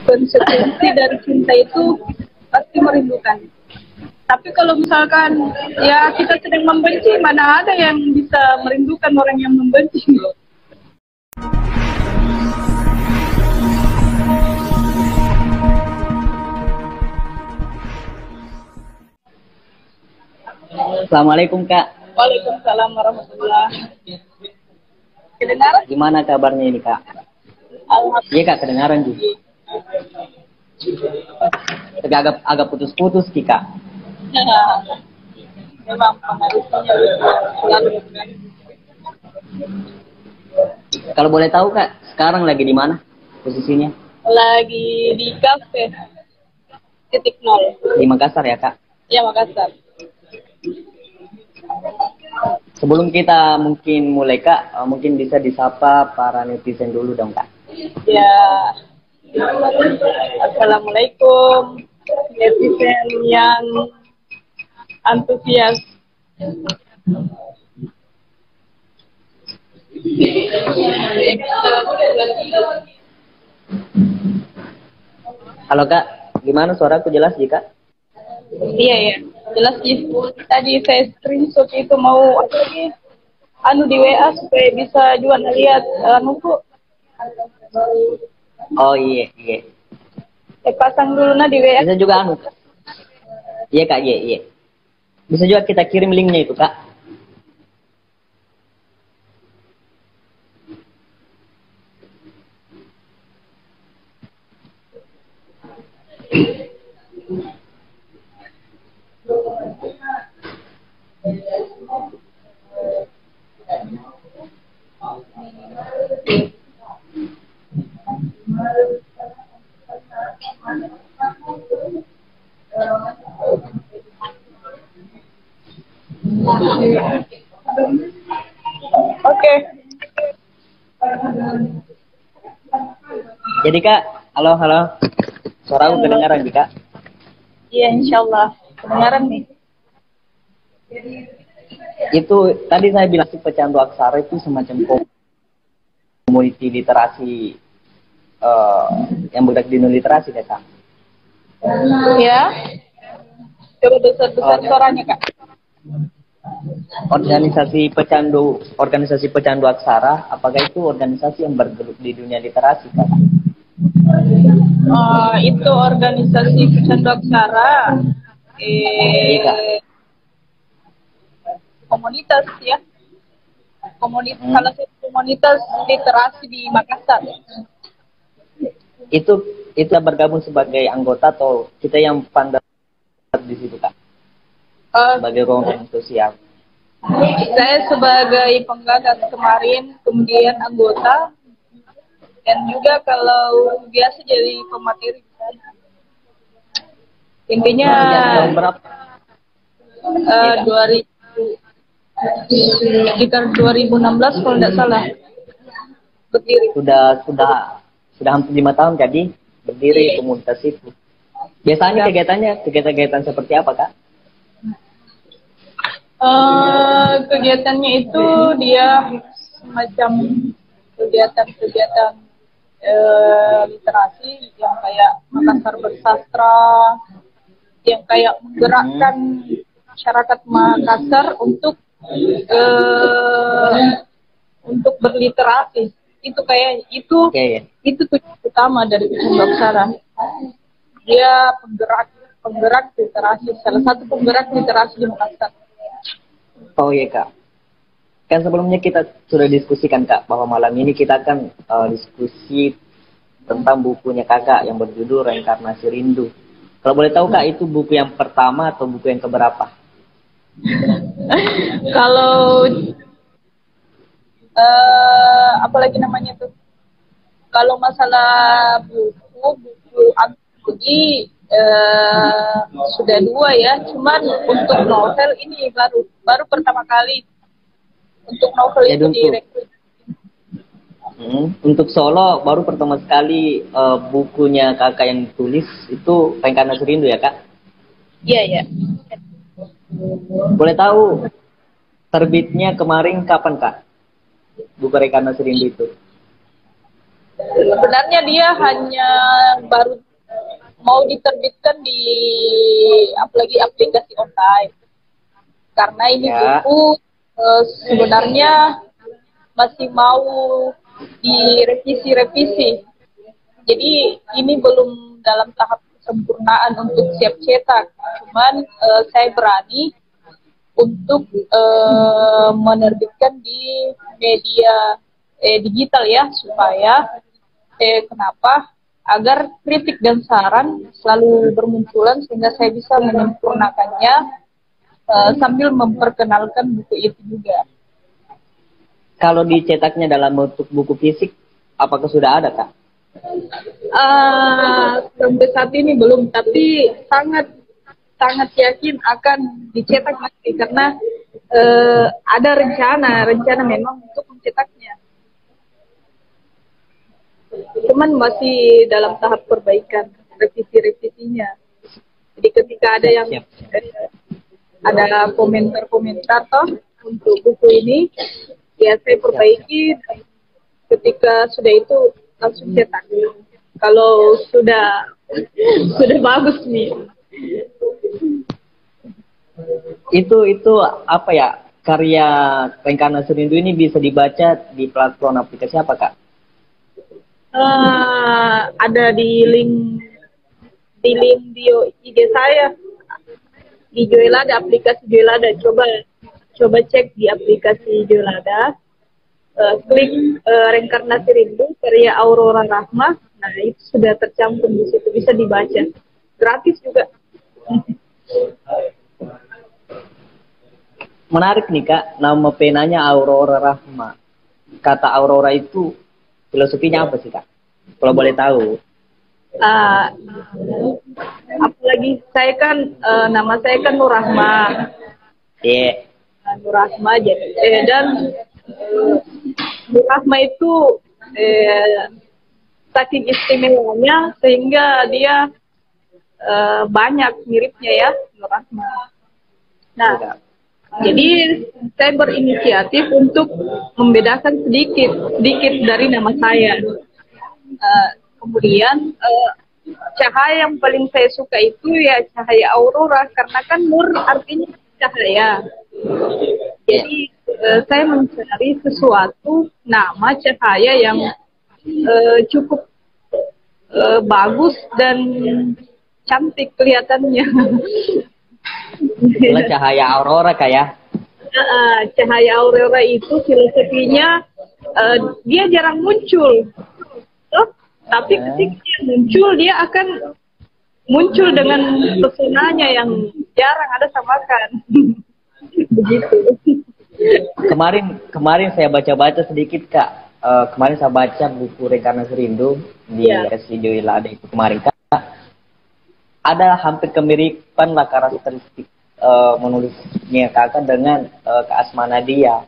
konsekuensi dari cinta itu pasti merindukan. Tapi kalau misalkan ya kita sedang membenci, mana ada yang bisa merindukan orang yang membenci. Assalamualaikum Kak. Waalaikumsalam warahmatullahi. Kedengaran? Gimana kabarnya ini Kak? Iya Kak, kedengaran juga. Agak putus-putus sih Kak. Memang pengaruhnya selalu. Kalau boleh tahu Kak, sekarang lagi di mana posisinya? Lagi di kafe titik nol. Di Makassar ya Kak? Ya, Makassar. Sebelum kita mungkin mulai Kak, mungkin bisa disapa para netizen dulu dong Kak. Ya, assalamualaikum netizen yang antusias. Halo Kak, gimana suaraku jelas jika? Iya ya, jelas sih. Tadi saya screenshot itu mau apa lagi? Anu di WA supaya bisa juga lihat anuku. Oh iya. Saya pasang dulu di WA. Bisa juga anu. Iya Kak, iya. Bisa juga kita kirim linknya itu Kak. Oke. Jadi Kak, halo. Suaraku kedengaran Kak? Iya, insyaallah kedengaran nih. Itu tadi saya bilang si pecandu aksara itu semacam community literasi yang bergerak di dunia literasi Kak. Ya. Coba besar suaranya Kak. Organisasi pecandu aksara, apakah itu organisasi yang bergerak di dunia literasi Kak? Itu organisasi pecandu aksara. Komunitas ya. Salah satu komunitas literasi di Makassar. Itu bergabung sebagai anggota atau kita yang pandang di situ Kak? Sebagai ruang sosial. Saya sebagai penggagas kemarin, kemudian anggota, dan juga kalau biasa jadi pemateri di sana. Intinya tahun berapa? 2016 kalau tidak salah berdiri. Sudah hampir 5 tahun jadi berdiri komunitas itu. Biasanya kegiatan seperti apa Kak? Kegiatannya itu dia semacam kegiatan literasi yang kayak Makassar Bersastra, yang kayak menggerakkan masyarakat Makassar untuk berliterasi. Itu tujuan utama dari pecandu aksara. Dia penggerak literasi, salah satu penggerak literasi di Makassar. Oh iya Kak. Kan sebelumnya kita sudah diskusikan Kak bahwa malam ini kita akan diskusi tentang bukunya Kakak yang berjudul Reinkarnasi Rindu. Kalau boleh tahu Kak, itu buku yang pertama atau buku yang keberapa? Kalau apalagi namanya tuh, kalau masalah buku antologi sudah 2 ya, cuman untuk novel ini baru pertama kali untuk novel ya, itu direkrut. Untuk solo baru pertama sekali bukunya Kakak yang tulis itu Reinkarnasi Rindu ya Kak? Iya. Boleh tahu terbitnya kemarin kapan Kak? Buku Reinkarnasi Rindu itu? Sebenarnya dia hanya baru mau diterbitkan di apalagi aplikasi online. Karena ini Ya. buku sebenarnya masih mau direvisi-revisi. Jadi ini belum dalam tahap kesempurnaan untuk siap cetak. Cuman saya berani untuk menerbitkan di media digital ya, supaya kenapa? Agar kritik dan saran selalu bermunculan sehingga saya bisa menyempurnakannya sambil memperkenalkan buku itu juga. Kalau dicetaknya dalam bentuk buku fisik, apakah sudah ada, Kak? Sampai saat ini belum, tapi sangat sangat yakin akan dicetak nanti karena ada rencana memang untuk mencetaknya. Cuman masih dalam tahap perbaikan, revisi-revisinya. Jadi ketika ada yang ada komentar-komentar toh untuk buku ini, ya saya perbaiki. Ketika sudah itu langsung cetak. Kalau sudah bagus nih. Itu apa ya? Karya Rengkanasi Rindu ini bisa dibaca di platform aplikasi apa, Kak? Ada di link bio IG saya. Di Joylada, aplikasi Joylada. Coba cek di aplikasi Joylada. Klik Rengkanasi Rindu karya Aurora Rahma. Nah, itu sudah tercantum di situ, bisa dibaca. Gratis juga. Menarik nih, Kak, nama penanya Aurora Rahma. Kata Aurora itu filosofinya apa sih, Kak? Kalau boleh tahu. Apalagi saya kan nama saya kan Nur Rahma. Iya. Nur Rahma jadi dan Nur Rahma itu saking istimewanya sehingga dia banyak miripnya ya, Nur Rahma. Nah, jadi saya berinisiatif untuk membedakan sedikit dari nama saya. Kemudian cahaya yang paling saya suka itu ya cahaya aurora, karena kan nur artinya cahaya. Jadi saya mencari sesuatu nama cahaya yang cukup bagus dan cantik kelihatannya. Itulah cahaya aurora, Kak ya. Cahaya aurora itu filosofinya dia jarang muncul. Tapi ketika dia muncul, dia akan muncul dengan pesonanya yang jarang ada samakan. Begitu. Kemarin saya baca-baca sedikit, Kak. Kemarin saya baca buku Rengkanasi Rindu di SC Joylada itu kemarin, Kak. Ada hampir kemiripan lah karakteristik menulisnya Kakak dengan Kak Asma Nadia,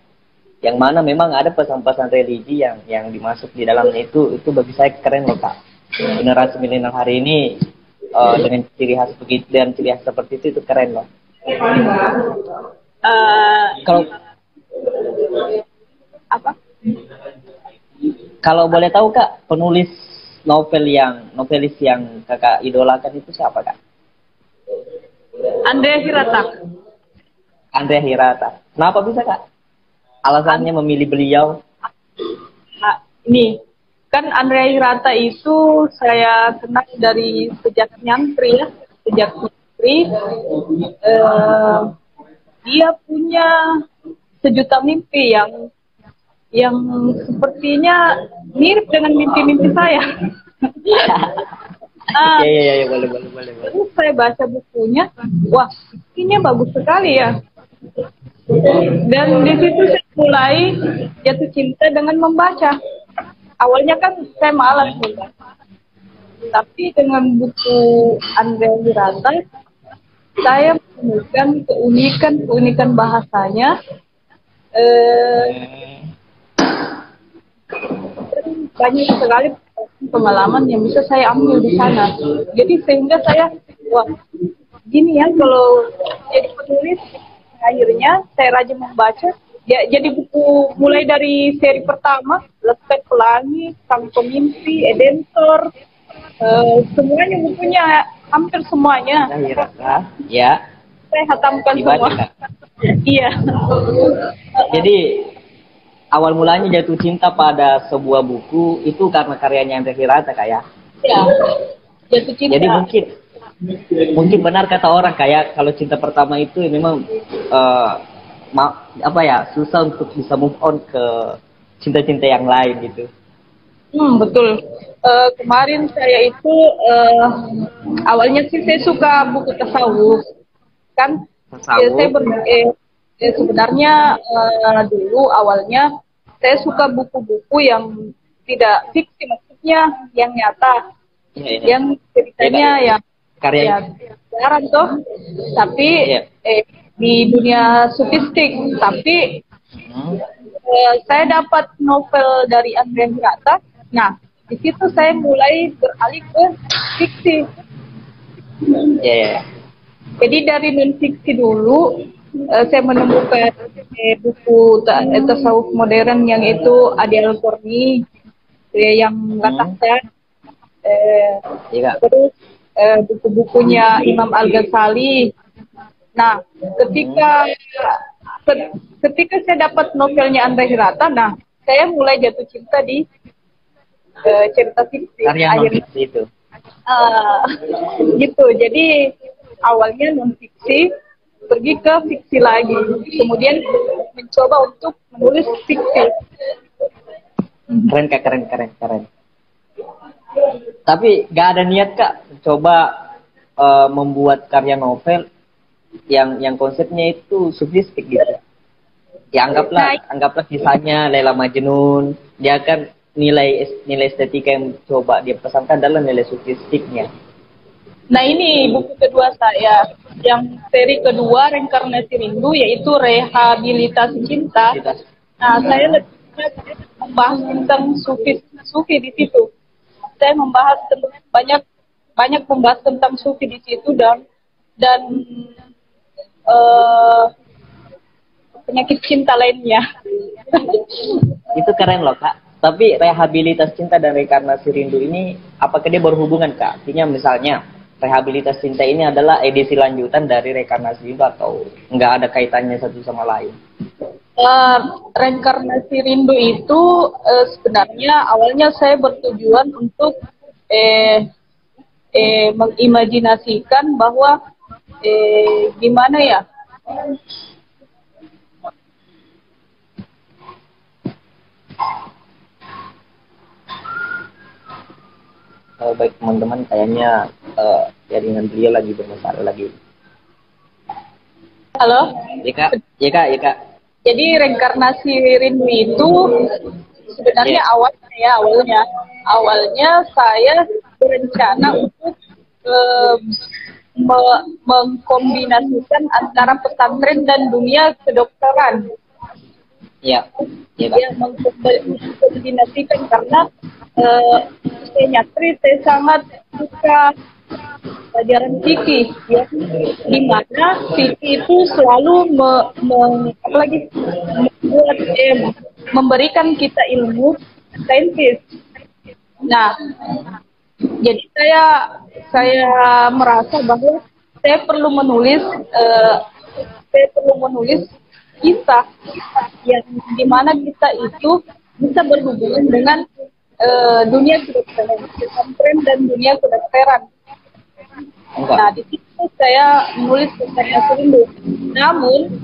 yang mana memang ada pesan-pesan religi yang dimasuk di dalamnya. Itu bagi saya keren loh, Kak. Generasi milenial hari ini dengan ciri khas begitu dan ciri khas seperti itu keren loh. Kalau boleh tahu, Kak, penulis novelis yang Kakak idolakan itu siapa, Kak? Andrea Hirata. Andrea Hirata. Kenapa bisa, Kak? Alasannya memilih beliau? Ini kan Andrea Hirata itu saya kenal dari sejak nyantri ya, dia punya sejuta mimpi yang sepertinya mirip dengan mimpi-mimpi saya. Iya, boleh. Saya baca bukunya, wah, ini bagus sekali ya. Dan di situ saya mulai jatuh cinta dengan membaca. Awalnya kan saya malas membaca, tapi dengan buku Andrea Hirata saya menemukan keunikan bahasanya. Banyak sekali pengalaman yang bisa saya ambil di sana. Jadi sehingga saya, wah, gini ya kalau jadi penulis. Akhirnya saya rajin membaca Ya, jadi buku mulai dari seri pertama, Lestek Pelangi, Sang Pemimpi, Edentor, semuanya bukunya, hampir semuanya. Ya. Saya hatamkan Dibaca, semua. Kak. Iya. Jadi awal mulanya jatuh cinta pada sebuah buku itu karena karyanya Andre Hirata, Kak ya. Ya, jatuh cinta. Jadi mungkin benar kata orang kayak kalau cinta pertama itu memang susah untuk bisa move on ke cinta-cinta yang lain gitu. Betul. Kemarin saya itu awalnya sih saya suka buku tasawuf, kan? Ya, sebenarnya dulu awalnya saya suka buku-buku yang tidak fiksi, maksudnya yang nyata, yang ceritanya yang karya sekarang toh, tapi di dunia sofistik. Tapi saya dapat novel dari Andre Hirata. Nah, di situ saya mulai beralih ke fiksi. Jadi dari non fiksi dulu saya menemukan buku tasawuf modern yang itu Adi Al-Qurni yang katakan terus buku-bukunya Imam Al-Ghazali. Nah, ketika saya dapat novelnya Andre Hirata, nah saya mulai jatuh cinta di cerita fiksi. Karya non fiksi itu. Gitu. Jadi awalnya non fiksi, pergi ke fiksi lagi, kemudian mencoba untuk menulis fiksi. Keren Kak, keren. Tapi gak ada niat Kak coba membuat karya novel yang konsepnya itu sofistik gitu. Ya anggaplah kisahnya Laila Majnun, dia kan nilai estetika yang coba dia pesankan adalah nilai sofistiknya. Nah, ini buku kedua saya, yang seri kedua Reinkarnasi Rindu, yaitu Rehabilitasi Cinta. Nah, saya lebih membahas tentang sufi di situ. Saya membahas banyak membahas tentang sufi di situ dan penyakit cinta lainnya. Itu keren loh Kak. Tapi rehabilitas cinta dan reinkarnasi rindu ini apakah dia berhubungan Kak? Artinya misalnya rehabilitas cinta ini adalah edisi lanjutan dari reinkarnasi rindu atau nggak ada kaitannya satu sama lain? Reinkarnasi rindu itu sebenarnya awalnya saya bertujuan untuk mengimajinasikan bahwa gimana ya, baik teman-teman, kayaknya jaringan beliau lagi bermasalah lagi. Halo? Ya kak. Jadi reinkarnasi rindu itu sebenarnya awalnya saya berencana untuk mengkombinasikan antara pesantren dan dunia kedokteran. Iya. Mengkombinasikan karena saya nyatri, saya sangat suka pelajaran fikih, ya, di mana fikih itu selalu memberikan kita ilmu saintis. Nah, jadi saya merasa bahwa saya perlu menulis kisah yang dimana kita itu bisa berhubungan dengan dunia kedokteran, pesantren dan dunia kedokteran. Nah, di situ saya menulis Reinkarnasi Rindu. Namun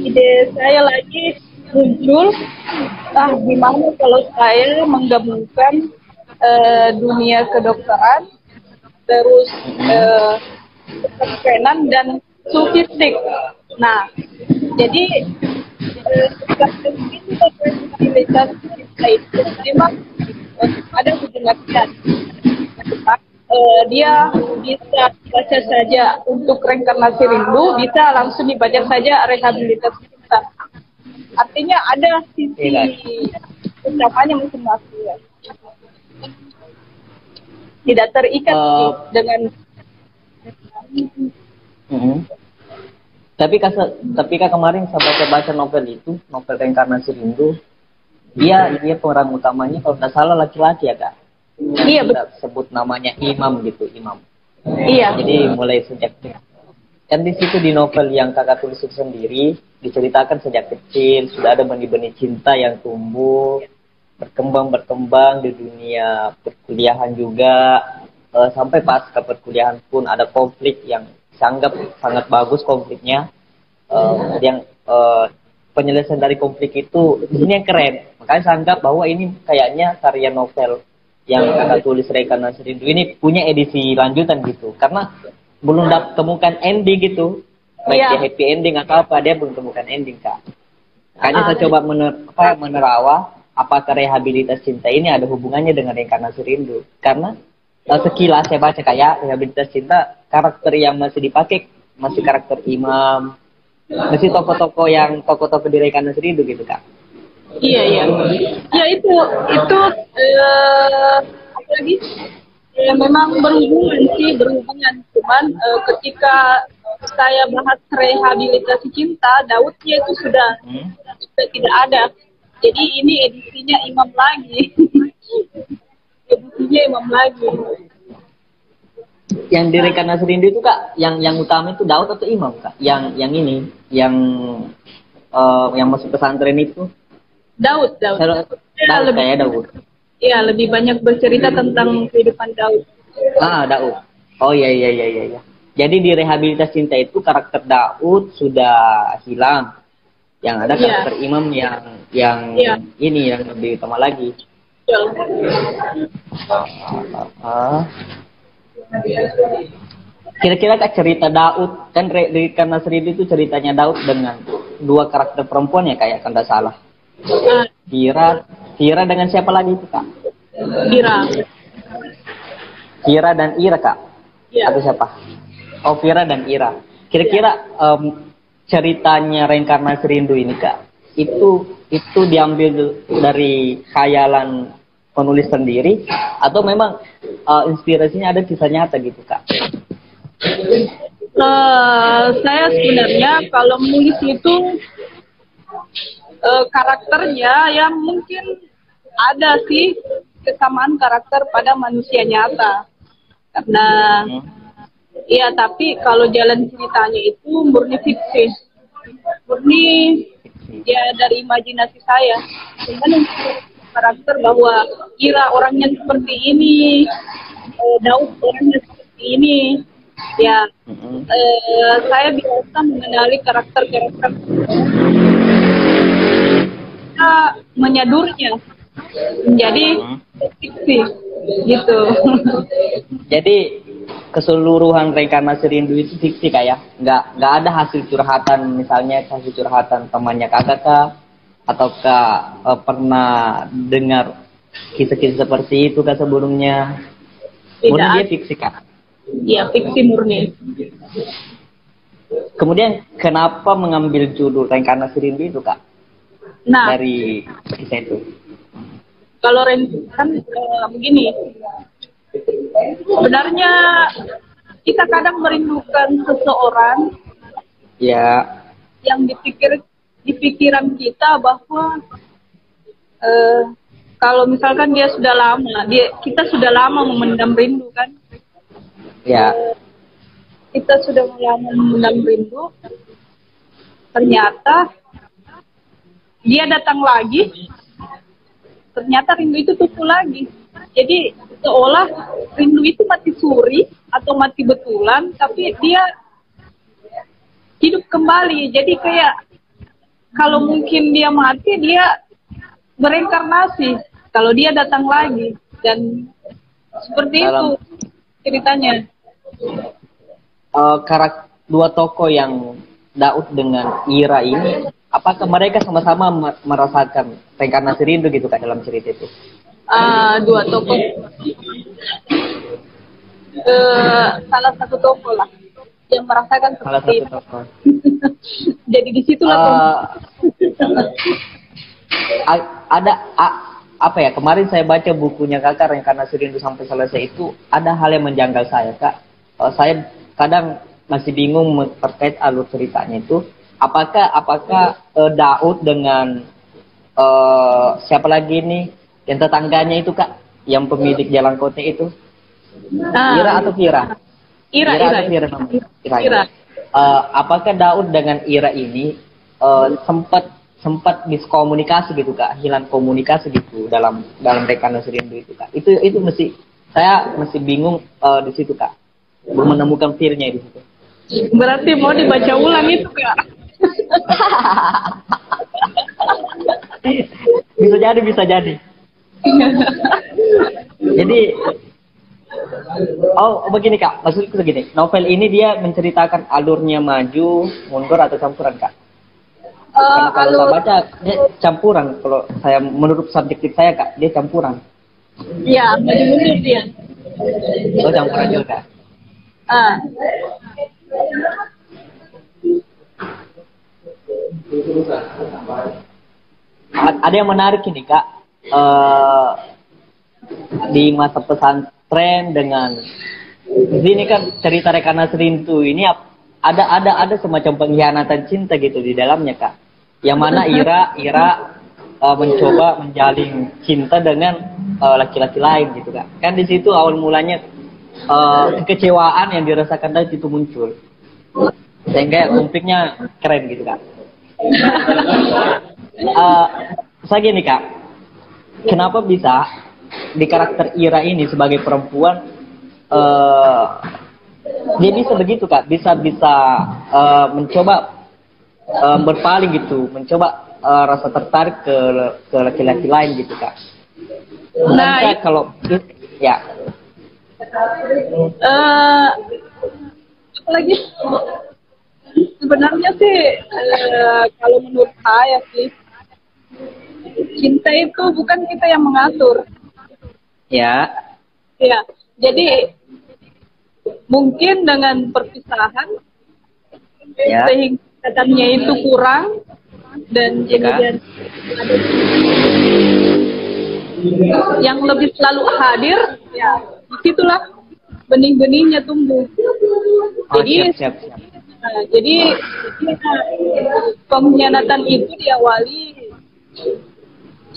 ide saya lagi muncul, gimana kalau saya menggabungkan dunia kedokteran terus kedokteran dan sufistik. Nah, jadi itu memang ada hubungannya. Dia bisa baca saja untuk Reinkarnasi Rindu, bisa langsung dibaca saja Rehabilitasi Cinta. Artinya ada sisi utamanya masing-masing. Tidak terikat dengan. Tapi kak kemarin saya baca-baca novel itu, novel Reinkarnasi Rindu, dia pemeran utamanya kalau nggak salah laki-laki ya kak. Iya, Kita sebut namanya Imam gitu, Imam. iya. Jadi mulai sejak kan di situ di novel yang kakak tulis itu sendiri diceritakan sejak kecil sudah ada benih-benih cinta yang tumbuh berkembang di dunia perkuliahan juga. Sampai pas ke perkuliahan pun ada konflik yang sangat sangat bagus konfliknya. Yang penyelesaian dari konflik itu di sini yang keren. Makanya saya anggap bahwa ini kayaknya karya novel yang kakak tulis Reinkarnasi Rindu ini punya edisi lanjutan gitu. Karena belum temukan ending gitu. Baik Iya. dia happy ending atau apa, dia belum temukan ending kak. Makanya saya coba menerawang apakah rehabilitas cinta ini ada hubungannya dengan Reinkarnasi Rindu. Karena sekilas saya baca kayak rehabilitas cinta, karakter yang masih dipakai masih karakter Imam, masih tokoh-tokoh di Reinkarnasi Rindu gitu kak. Iya, iya. Ya itu apa lagi? Ya, memang berhubungan. Cuman ketika saya bahas rehabilitasi cinta, Daudnya itu sudah tidak ada. Jadi ini edisinya Imam lagi. Edisinya Imam lagi. Yang di Reinkarnasi Rindu itu kak, yang utama itu Daud atau Imam kak? Yang ini, yang masuk pesantren itu? Daud. Daud kayak Daud. Iya, lebih banyak bercerita tentang kehidupan Daud. Daud. Oh iya. Jadi di rehabilitas cinta itu karakter Daud sudah hilang. Yang ada karakter Imam yang ini yang lebih utama lagi. Kira-kira kak cerita Daud kan karena Rindu itu ceritanya Daud dengan dua karakter perempuan ya kayak kan tidak salah. Kira dengan siapa lagi itu kak? Kira dan Ira kak? Ya. Atau siapa? Oh Vira dan Ira. Kira-kira ceritanya Reinkarnasi Rindu ini kak, itu diambil dari khayalan penulis sendiri atau memang inspirasinya ada kisah nyata gitu kak? Saya sebenarnya kalau menulis itu karakternya yang mungkin ada sih kesamaan karakter pada manusia nyata karena iya, tapi kalau jalan ceritanya itu murni fiksi, ya dari imajinasi saya. Cuman karakter bahwa Ira orangnya seperti ini, Daud orangnya seperti ini, ya saya biasa mengenali karakter-karakter, kita menyadurnya menjadi fiksi, gitu. Jadi keseluruhan Reinkarnasi Rindu itu fiksi kayak nggak ada hasil curhatan, misalnya hasil curhatan temannya kakak kak ataukah pernah dengar kisah-kisah seperti itu kak sebelumnya? Murni dia fiksi kak? Iya, fiksi murni. Kemudian kenapa mengambil judul Reinkarnasi Rindu itu kak? Nah, dari kisah itu. Kalau kan begini, sebenarnya kita kadang merindukan seseorang ya yang di pikiran kita bahwa kalau misalkan dia sudah lama, kita sudah lama memendam rindu kan? Ya. Kita sudah lama memendam rindu, ternyata dia datang lagi, ternyata rindu itu tumbuh lagi. Jadi seolah rindu itu mati suri atau mati betulan, tapi dia hidup kembali. Jadi kayak kalau mungkin dia mati, dia bereinkarnasi. Kalau dia datang lagi, dan seperti itu ceritanya. Karakter dua tokoh yang Daud dengan Ira ini, apakah mereka sama-sama merasakan reinkarnasi rindu gitu kak dalam cerita itu? Dua tokoh, salah satu tokoh lah yang merasakan seperti itu. Jadi disitulah ada apa ya, kemarin saya baca bukunya kakak Reinkarnasi Rindu sampai selesai itu ada hal yang menjanggal saya kak. Saya kadang masih bingung terkait alur ceritanya itu. Apakah Daud dengan siapa lagi nih yang tetangganya itu Kak, yang pemilik jalan kote itu, Ira atau Kira? Ira. Atau Kira namanya? Ira. Apakah Daud dengan Ira ini sempat miskomunikasi gitu Kak, hilang komunikasi gitu dalam Reinkarnasi Rindu itu Kak? Itu saya masih bingung di situ Kak, belum menemukan fear-nya di situ. Berarti mau dibaca ulang itu Kak? Bisa jadi. Jadi, begini Kak, maksudku begini, novel ini dia menceritakan alurnya maju, mundur atau campuran Kak? Karena kalau saya baca dia campuran, kalau saya menurut subjektif saya Kak, dia campuran. Iya, maju mundur dia. Oh, campuran juga. Ada yang menarik ini Kak, di masa pesantren dengan di sini kan cerita Reinkarnasi Rindu ini ada semacam pengkhianatan cinta gitu di dalamnya Kak, yang mana Ira mencoba menjalin cinta dengan laki-laki lain gitu Kak. Kan di situ awal mulanya kekecewaan yang dirasakan dari itu muncul, sehingga konfliknya keren gitu Kak. Saya gini Kak, kenapa bisa di karakter Ira ini sebagai perempuan dia bisa begitu Kak, bisa mencoba berpaling gitu, mencoba rasa tertarik ke laki-laki lain gitu Kak. Nah, Kak, kalau ya apalagi sebenarnya sih kalau menurut saya sih, cinta itu bukan kita yang mengatur. Ya. Ya, jadi mungkin dengan perpisahan sehingga katakannya itu kurang dan kemudian ada yang lebih selalu hadir, ya disitulah benih-benihnya tumbuh. Jadi siap. Jadi pengkhianatan itu diawali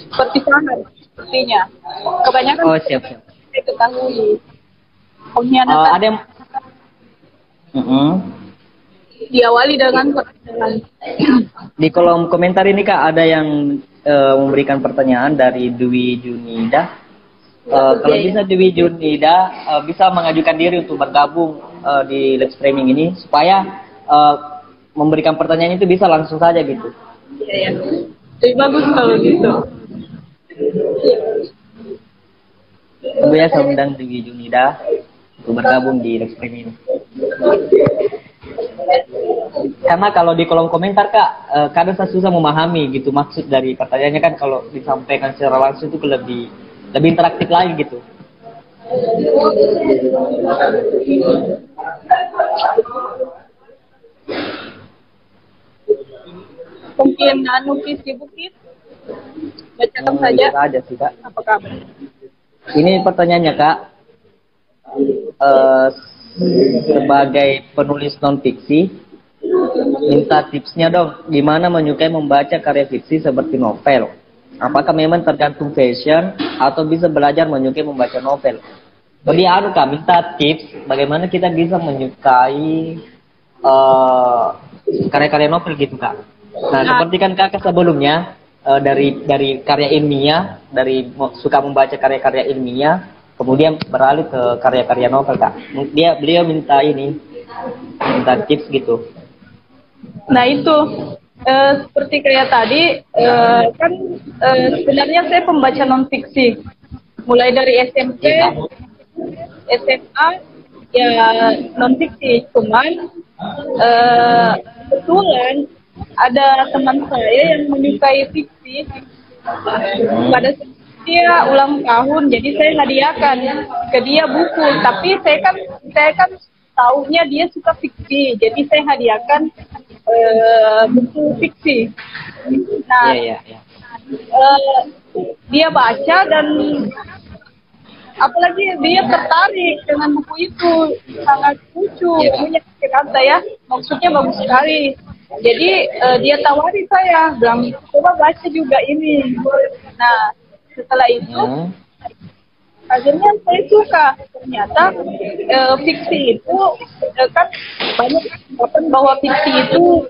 perpisahan sepertinya. Kebanyakan siap. saya ketahui pengkhianatan ada yang diawali dengan perpisahan. Di kolom komentar ini Kak ada yang memberikan pertanyaan dari Dwi Junida. Kalau bisa Dwi Junida bisa mengajukan diri untuk bergabung di live streaming ini supaya memberikan pertanyaan itu bisa langsung saja gitu. Iya. Jadi bagus kalau gitu. Biasa undang Dwi Junida untuk bergabung di live streaming ini. Karena kalau di kolom komentar Kak, kadang saya susah memahami gitu maksud dari pertanyaannya kan, kalau disampaikan secara langsung itu lebih interaktif lagi gitu. Mungkin sibuk bacakan saja. Aja sih Kak. Apa kabar? Ini pertanyaannya Kak, sebagai penulis non fiksi, minta tipsnya dong, gimana menyukai membaca karya fiksi seperti novel. Apakah memang tergantung fashion atau bisa belajar menyukai membaca novel? Jadi Kak, minta tips bagaimana kita bisa menyukai karya-karya novel gitu Kak. Nah, seperti kan Kakak sebelumnya dari karya ilmiah, dari suka membaca karya-karya ilmiah, kemudian beralih ke karya-karya novel Kak. Beliau minta tips gitu. Nah itu seperti kayak tadi kan sebenarnya saya pembaca non fiksi mulai dari SMP, SMA ya non fiksi, cuman kebetulan ada teman saya yang menyukai fiksi. Pada saat dia ulang tahun, jadi saya hadiahkan ke dia buku, tapi saya kan tahunya dia suka fiksi, jadi saya hadiahkan buku fiksi. Nah, dia baca dan apalagi dia tertarik dengan buku itu, sangat lucu, menyakit kata ya, maksudnya bagus sekali. Jadi dia tawari saya, bilang coba baca juga ini. Nah setelah itu akhirnya saya suka. Ternyata fiksi itu kan banyak anggapan bahwa fiksi itu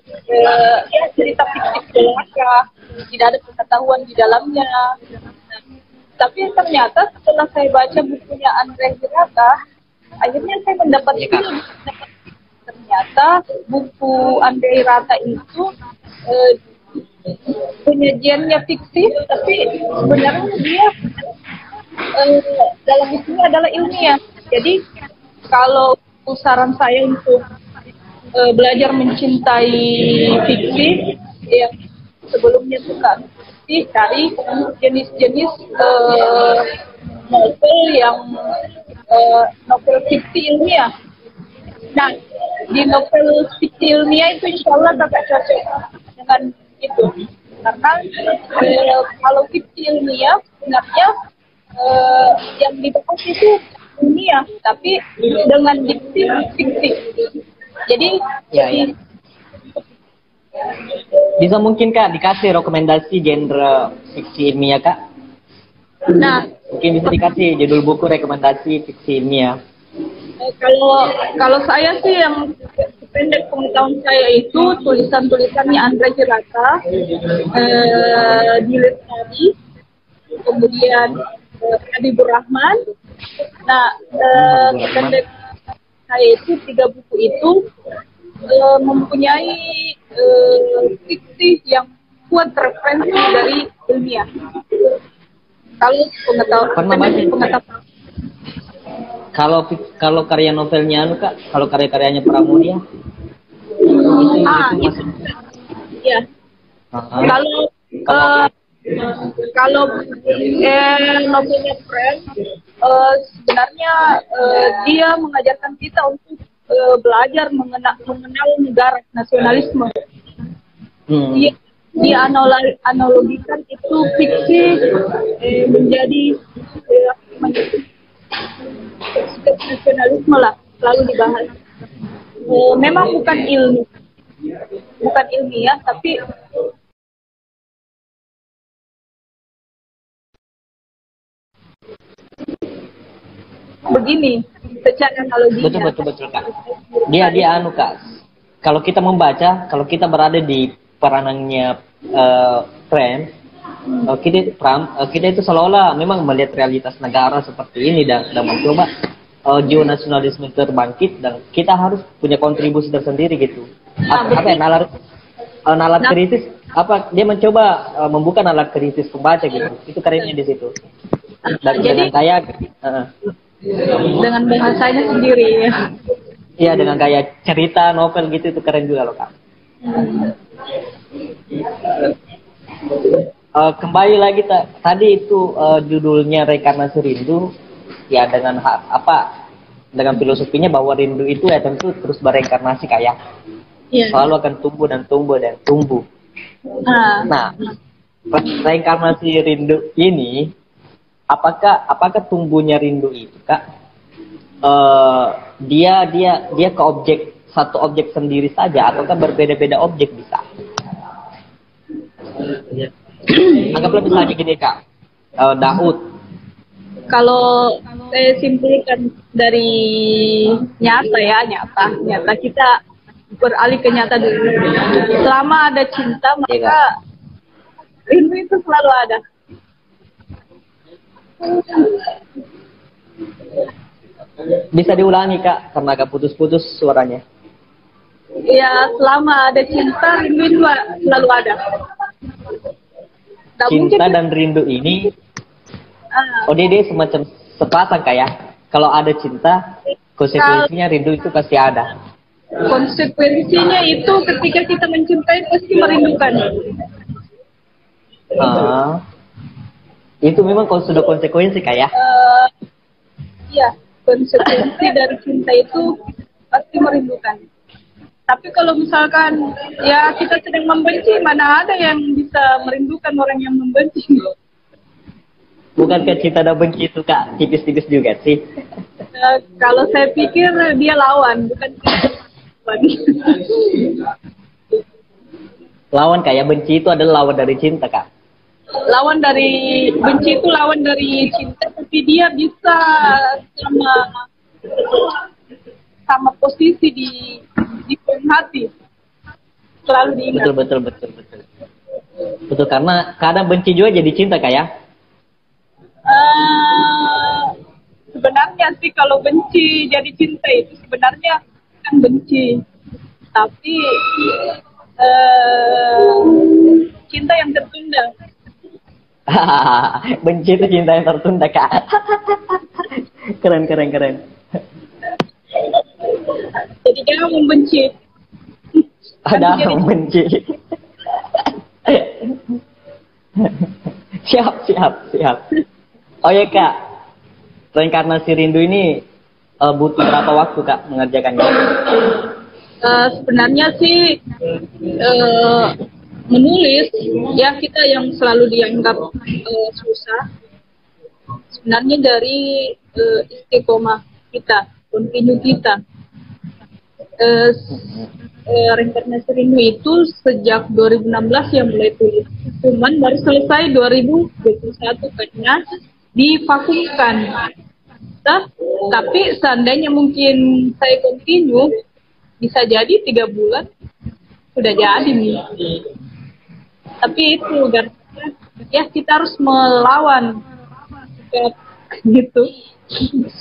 ya cerita fiktif belaka, tidak ada pengetahuan di dalamnya. Tapi ternyata setelah saya baca bukunya Andrei Hirata, akhirnya saya mendapat ternyata buku Andrei Hirata itu penyajiannya fiktif, tapi sebenarnya dia dalam isinya adalah ilmiah. Jadi kalau saran saya untuk belajar mencintai fiksi, yang sebelumnya suka fiksi, cari jenis-jenis novel yang novel fiksi ilmiah. Nah, di novel fiksi ilmiah itu insya Allah kakak cocok dengan itu. Karena kalau fiksi ilmiah sebenarnya yang dibahas itu ilmiah, tapi dengan diksi fiksi. Jadi bisa mungkin Kak dikasih rekomendasi genre fiksi ilmiah Kak? Nah, mungkin bisa dikasih judul buku rekomendasi fiksi ilmiah. Kalau saya sih yang pendek pengetahuan saya itu tulisan-tulisannya Andrei Hirata, Dilit Tadi, kemudian Habibur Rahman. Nah, pendek saya itu 3 buku itu mempunyai fiksi yang kuat referensi dari ilmiah. Kalau pengetahuan kalau karya novelnya Kak, kalau karya-karyanya Pramudia itu ya. Kalau novelnya Pren, sebenarnya dia mengajarkan kita untuk belajar mengenal negara nasionalisme. Dia analogikan itu fiksi menjadi nasionalisme lah, selalu dibahas. Memang bukan ilmiah, tapi begini secara analoginya. Betul Kak. Dia Kak. Kalau kita membaca, kalau kita berada di peranannya Pram, kita itu seolah-olah memang melihat realitas negara seperti ini dan mencoba jiwa nasionalisme terbangkit dan kita harus punya kontribusi tersendiri gitu. Nalar kritis dia mencoba membuka nalar kritis pembaca gitu. Itu karenanya di situ. Dan dengan gaya dengan bahasanya sendiri ya. Iya, dengan gaya cerita novel gitu, itu keren juga loh Kak. Kembali lagi tadi itu judulnya Reinkarnasi Rindu ya, dengan dengan filosofinya bahwa rindu itu ya tentu terus bereinkarnasi kayak selalu akan tumbuh dan tumbuh dan tumbuh. Nah, reinkarnasi rindu ini apakah tumbuhnya rindu itu Kak dia ke satu objek sendiri saja ataukah berbeda-beda objek bisa? Anggaplah misalnya gini Kak, Daud. Kalau saya simpulkan dari nyata kita beralih ke nyata dulu. Selama ada cinta maka rindu itu selalu ada. Bisa diulangi Kak, karena agak putus-putus suaranya. Ya, selama ada cinta, rindu itu selalu ada. Cinta dan rindu ini, dia semacam sepasang kayak. Kalau ada cinta, konsekuensinya rindu itu pasti ada. Konsekuensinya itu ketika kita mencintai pasti merindukan. Itu memang kalau sudah konsekuensi kayak. Iya, konsekuensi dari cinta itu pasti merindukan. Tapi kalau misalkan ya kita sedang membenci, mana ada yang bisa merindukan orang yang membenci? Bukankah cinta dan benci itu Kak tipis-tipis juga sih? Kalau saya pikir dia lawan, bukan. Lawan kayak benci itu adalah lawan dari cinta, Kak. Lawan dari benci itu lawan dari cinta, tapi dia bisa sama sama posisi di hati, selalu diingat. Betul, betul, betul, betul. Betul, karena kadang benci juga jadi cinta, Kak ya. Sebenarnya sih kalau benci jadi cinta itu sebenarnya kan benci, tapi cinta yang tertunda. Benci itu cinta yang tertunda, Kak. Keren, keren, keren. Jadi jangan membenci. Ada membenci. Siap, siap, siap. Oh ya, Kak. Reinkarnasi rindu ini butuh berapa waktu, Kak, mengerjakannya? Sebenarnya sih menulis ya kita yang selalu dianggap susah. Sebenarnya dari istiqomah kita, continue kita. Reinkarnasi rindu itu sejak 2016 yang mulai tulis. Cuman baru selesai 2021 karena divakumkan. Tapi seandainya mungkin saya continue, bisa jadi 3 bulan sudah jadi nih. Tapi itu ya kita harus melawan gitu.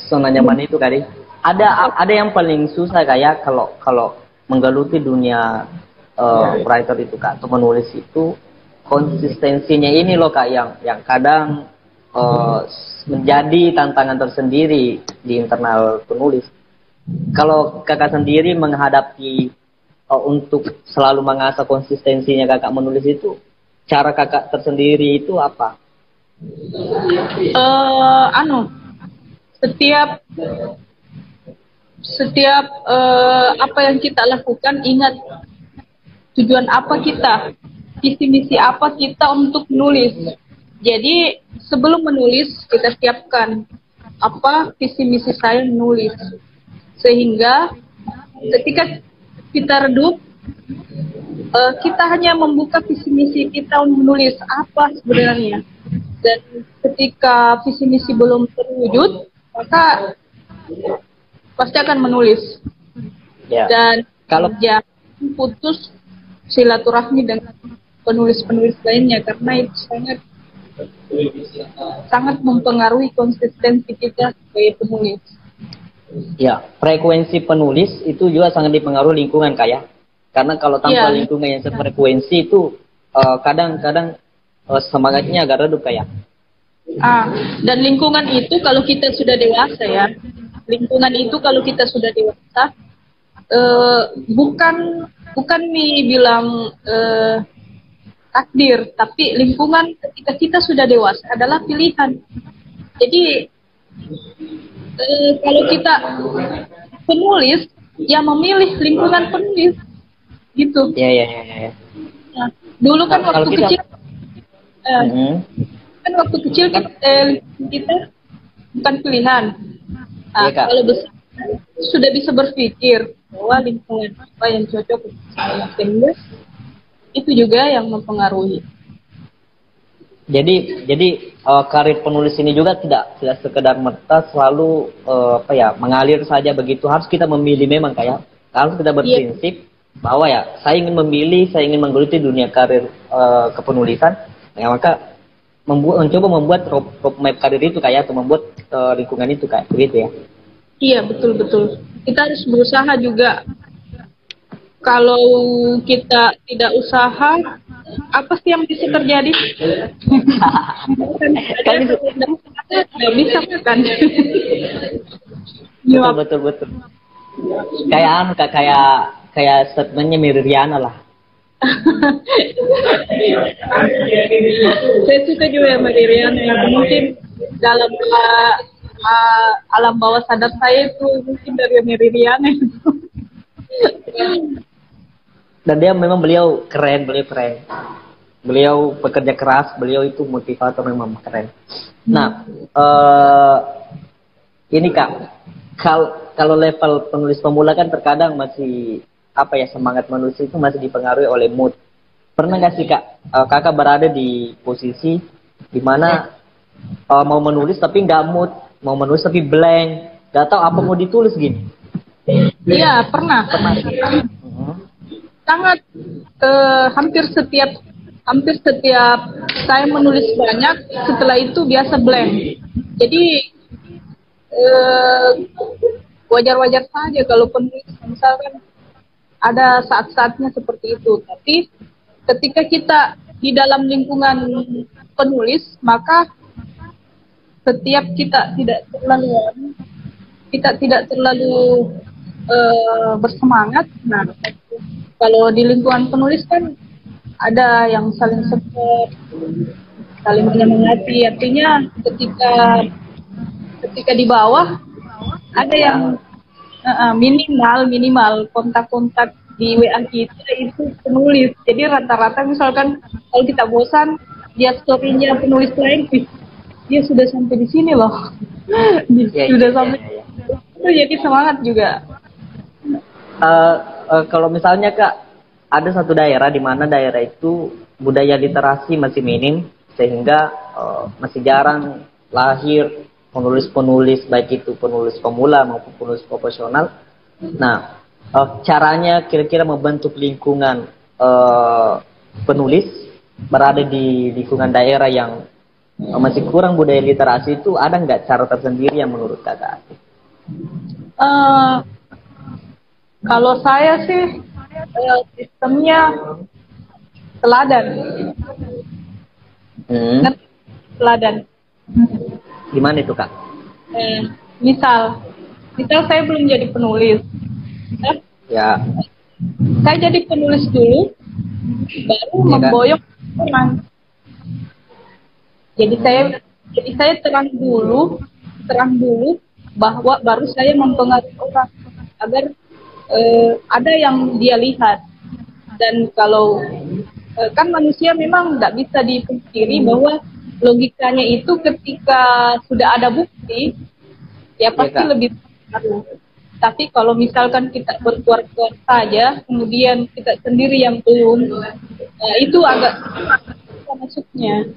Zona nyaman itu, Kak. Ada yang paling susah kayak kalau menggeluti dunia writer itu, Kak, atau menulis itu, konsistensinya ini loh, Kak, yang kadang menjadi tantangan tersendiri di internal penulis. Kalau Kakak sendiri menghadapi untuk selalu mengasah konsistensinya Kakak menulis itu, cara Kakak tersendiri itu apa? Setiap apa yang kita lakukan, ingat tujuan apa kita, visi misi apa kita untuk menulis. Jadi sebelum menulis kita siapkan apa visi misi saya menulis, sehingga ketika kita redup kita hanya membuka visi misi kita untuk menulis apa sebenarnya. Dan ketika visi misi belum terwujud, maka pasti akan menulis. Ya. Dan kalau jangan putus silaturahmi dengan penulis-penulis lainnya, karena itu sangat mempengaruhi konsistensi kita sebagai penulis. Ya, frekuensi penulis itu juga sangat dipengaruhi lingkungan, Kak ya. Karena kalau tanpa lingkungan yang sefrekuensi itu kadang-kadang semangatnya agak redup, Kak ya. Dan lingkungan itu kalau kita sudah dewasa ya, lingkungan itu kalau kita sudah dewasa, bukan bilang takdir, tapi lingkungan ketika kita sudah dewasa adalah pilihan. Jadi kalau kita penulis, ya memilih lingkungan penulis, gitu. Ya. Nah, dulu kan waktu kecil, waktu kecil kita bukan pilihan. Kalau besar sudah bisa berpikir bahwa lingkungan apa yang cocok untuk saya, sehingga itu juga yang mempengaruhi. Jadi karir penulis ini juga tidak sekedar merta selalu mengalir saja begitu. Harus kita memilih memang, kayak harus kita berprinsip bahwa ya saya ingin memilih, saya ingin menggeluti dunia karir kepenulisan, ya maka mencoba membuat roadmap karir itu, kayak atau membuat lingkungan itu, kayak begitu ya. Iya, betul. Kita harus berusaha juga. Kalau kita tidak usaha, apa sih yang bisa terjadi? Nggak bisa kan? Betul. Kayak statementnya Miriana lah. Saya suka juga sama Miriana, yang mungkin dalam alam bawah sadar saya itu mungkin dari Miriana. Dan beliau keren. Beliau pekerja keras, beliau itu motivator, memang keren. Nah, ini Kak, kalau level penulis pemula kan terkadang masih apa ya, semangat manusia itu masih dipengaruhi oleh mood. Pernah nggak sih kak, kakak berada di posisi dimana mau menulis tapi nggak mood, mau menulis tapi blank, nggak tahu apa mau ditulis gini? Iya, pernah. Sangat hampir setiap saya menulis banyak, setelah itu biasa blank. Jadi wajar-wajar saja kalau penulis misalkan ada saat-saatnya seperti itu. Tapi ketika kita di dalam lingkungan penulis, maka setiap kita tidak terlalu bersemangat. Nah, kalau di lingkungan penulis kan ada yang saling support, saling menyemangati. Artinya ketika di bawah ada yang minimal kontak-kontak di WA kita itu penulis. Jadi rata-rata misalkan kalau kita bosan lihat story-nya penulis lain, dia sudah sampai di sini loh. Sampai itu, jadi semangat juga. Kalau misalnya kak, ada satu daerah di mana daerah itu budaya literasi masih minim, sehingga masih jarang lahir penulis-penulis, baik itu penulis pemula maupun penulis profesional. Nah, caranya kira-kira membentuk lingkungan penulis berada di lingkungan daerah yang masih kurang budaya literasi itu, ada nggak cara tersendiri yang menurut kakak? Kalau saya sih sistemnya teladan. Teladan. Gimana itu kak? Misal saya belum jadi penulis. Ya. Saya jadi penulis dulu, baru memboyong orang. Jadi saya terang dulu bahwa baru saya mempengaruhi orang agar ada yang dia lihat. Dan kalau kan manusia memang nggak bisa dipungkiri bahwa logikanya itu ketika sudah ada bukti ya pasti lebih baru. Tapi kalau misalkan kita berkuar-kuar saja, kemudian kita sendiri yang belum, itu agak masuknya.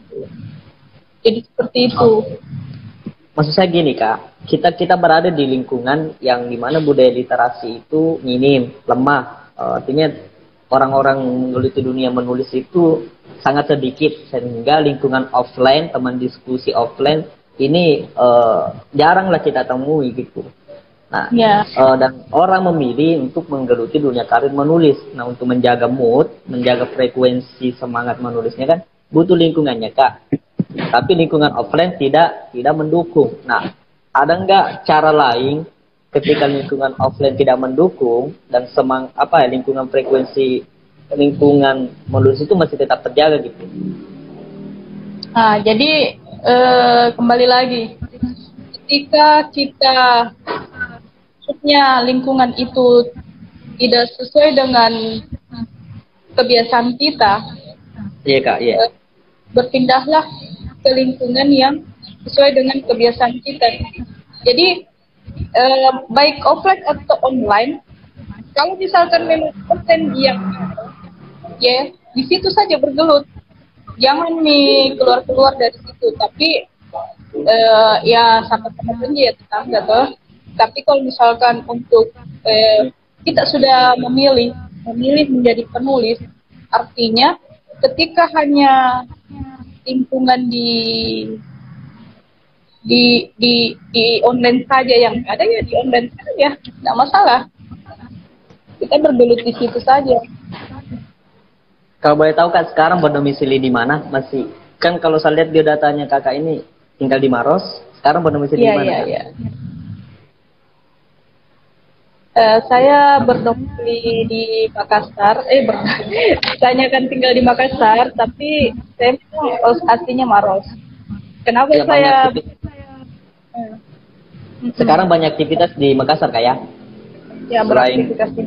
Jadi seperti itu. Maksud saya gini kak, kita berada di lingkungan yang dimana budaya literasi itu minim, lemah. Artinya orang-orang meneliti dunia menulis itu sangat sedikit, sehingga lingkungan offline, teman diskusi offline ini jaranglah kita temui gitu. Nah, dan orang memilih untuk menggeluti dunia karir menulis. Nah, untuk menjaga mood, menjaga frekuensi semangat menulisnya kan butuh lingkungannya kak. Tapi lingkungan offline tidak mendukung. Nah, ada nggak cara lain ketika lingkungan offline tidak mendukung dan lingkungan frekuensi lingkungan menulis itu masih tetap terjaga gitu? Nah, jadi kembali lagi, ketika kita maksudnya lingkungan itu tidak sesuai dengan kebiasaan kita, iya kak, iya. Berpindahlah ke lingkungan yang sesuai dengan kebiasaan kita. Jadi baik offline atau online, kalau misalkan memang konten yang ya di situ saja bergelut, jangan nih keluar dari situ. Tapi ya sama teman-teman ya tetangga toh. Tapi kalau misalkan untuk kita sudah memilih menjadi penulis, artinya ketika hanya lingkungan di online saja yang ada ya di online saja, nggak masalah. Kita bergelut di situ saja. Kalau boleh tahu kak, sekarang berdomisili di mana? Masih kan kalau saya lihat di datanya kakak ini tinggal di Maros, sekarang berdomisili di mana? Iya. Saya berdomisili di Makassar. Saya kan tinggal di Makassar, tapi saya aslinya Maros. Kenapa ya, saya? Sekarang banyak aktivitas di Makassar kak ya? Ya, beraktivitas di.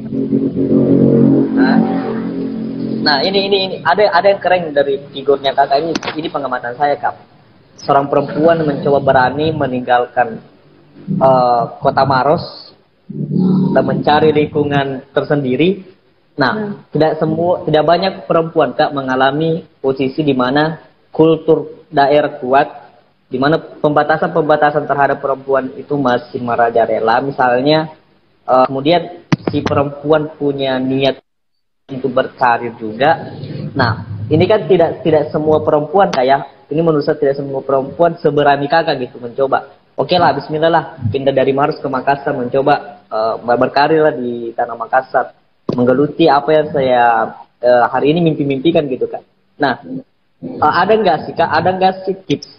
Nah, ini ada yang keren dari figurnya kakak ini. Ini pengamatan saya kak. Seorang perempuan mencoba berani meninggalkan kota Maros dan mencari lingkungan tersendiri Nah, tidak banyak perempuan Kak mengalami posisi di mana kultur daerah kuat, di mana pembatasan-pembatasan terhadap perempuan itu masih merajalela. Misalnya, kemudian si perempuan punya niat untuk berkarir juga. Nah, ini kan tidak semua perempuan kayak ini, menurut saya tidak semua perempuan seberani Kakak gitu mencoba. Oke lah, Bismillah lah, pindah dari Maros ke Makassar, mencoba berkarir lah di tanah Makassar, menggeluti apa yang saya hari ini mimpi-mimpikan gitu Kak. Nah, ada nggak sih Kak, ada nggak sih tips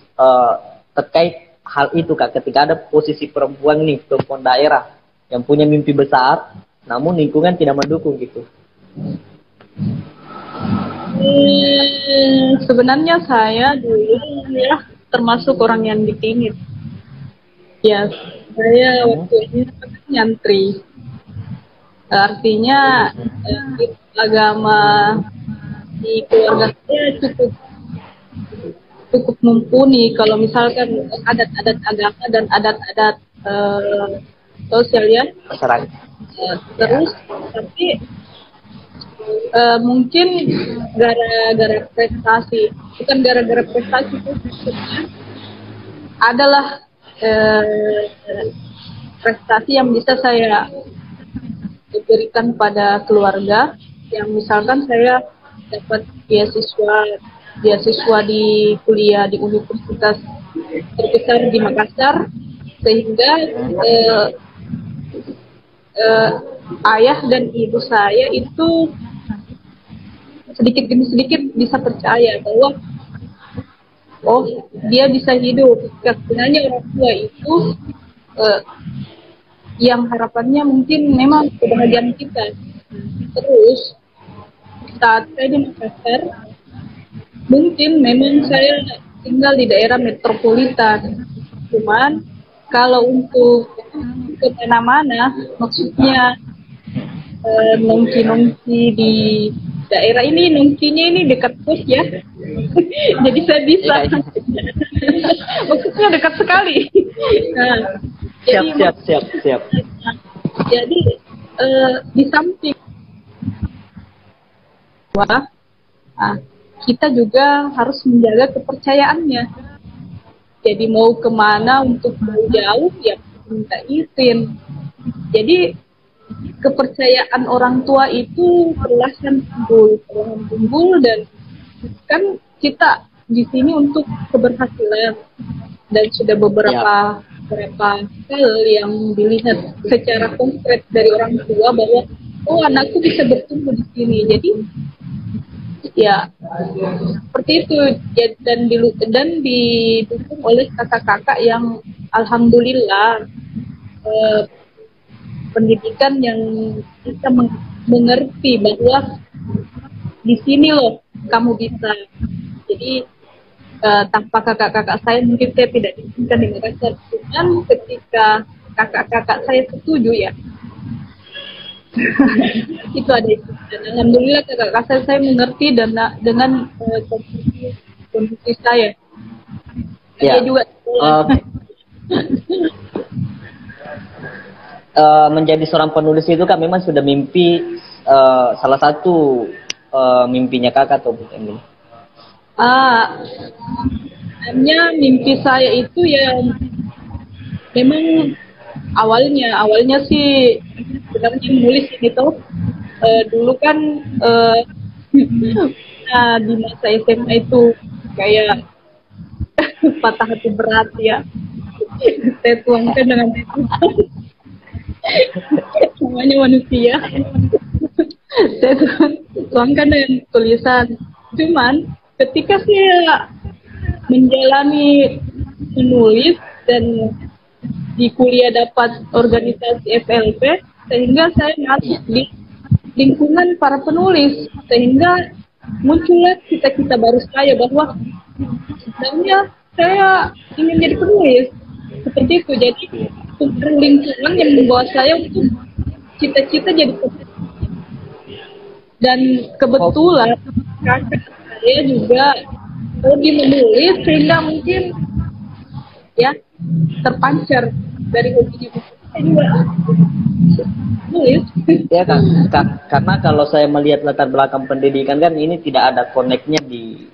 terkait hal itu Kak, ketika ada posisi perempuan nih, perempuan daerah yang punya mimpi besar, namun lingkungan tidak mendukung gitu? Sebenarnya saya dulu ya termasuk orang yang dipingit. Ya, saya waktu ini nyantri. Artinya agama di keluarga saya cukup mumpuni. Kalau misalkan adat-adat agama dan adat-adat sosial ya. Terus tapi mungkin gara-gara prestasi, bukan gara-gara prestasi itu adalah prestasi yang bisa saya berikan pada keluarga, yang misalkan saya dapat beasiswa di kuliah di universitas terbesar di Makassar, sehingga ayah dan ibu saya itu sedikit demi sedikit bisa percaya bahwa oh, dia bisa hidup. Sebenarnya orang tua itu yang harapannya mungkin memang kebahagiaan kita. Terus saat saya di Makassar, mungkin memang saya tinggal di daerah metropolitan. Cuman kalau untuk ke mana-mana, maksudnya nongki-nongki di daerah ini, nongkinya ini dekat pos ya. Jadi saya bisa. Maksudnya dekat sekali. Nah, siap. Jadi di samping kita juga harus menjaga kepercayaannya. Jadi mau kemana untuk jauh ya minta izin. Jadi kepercayaan orang tua itu perlahan timbul, dan kan kita di sini untuk keberhasilan, dan sudah beberapa hal yang dilihat secara konkret dari orang tua bahwa oh, anakku bisa bertumbuh di sini. Jadi ya seperti itu ya, dan didukung oleh kakak-kakak yang alhamdulillah pendidikan yang bisa mengerti bahwa di sini loh kamu bisa. Jadi tanpa kakak-kakak saya mungkin saya tidak diizinkan di Makassar. Cuman ketika kakak-kakak saya setuju ya itu ada itu. Dan alhamdulillah kakak-kakak saya mengerti dengan kondisi saya. Ya. Dia juga menjadi seorang penulis itu kan memang sudah mimpi, salah satu mimpinya kakak atau bukan? Hanya mimpi saya itu ya memang awalnya sih sebenarnya menulis gitu. Dulu kan di masa SMA itu kayak patah hati berat ya. Saya tuangkan dengan itu. Semuanya manusia. Saya tuangkan dengan tulisan. Cuman ketika saya menjalani menulis dan di kuliah dapat organisasi FLP, sehingga saya masuk di lingkungan para penulis, sehingga muncullah cita-cita baru saya bahwa sebenarnya saya ingin jadi penulis seperti itu. Jadi lingkungan yang membawa saya untuk cita-cita jadi penulis. Dan kebetulan kakak saya juga hobi menulis, sehingga mungkin ya terpancar dari hobinya. Nulis. Ya kan, karena kalau saya melihat latar belakang pendidikan kan ini tidak ada koneknya di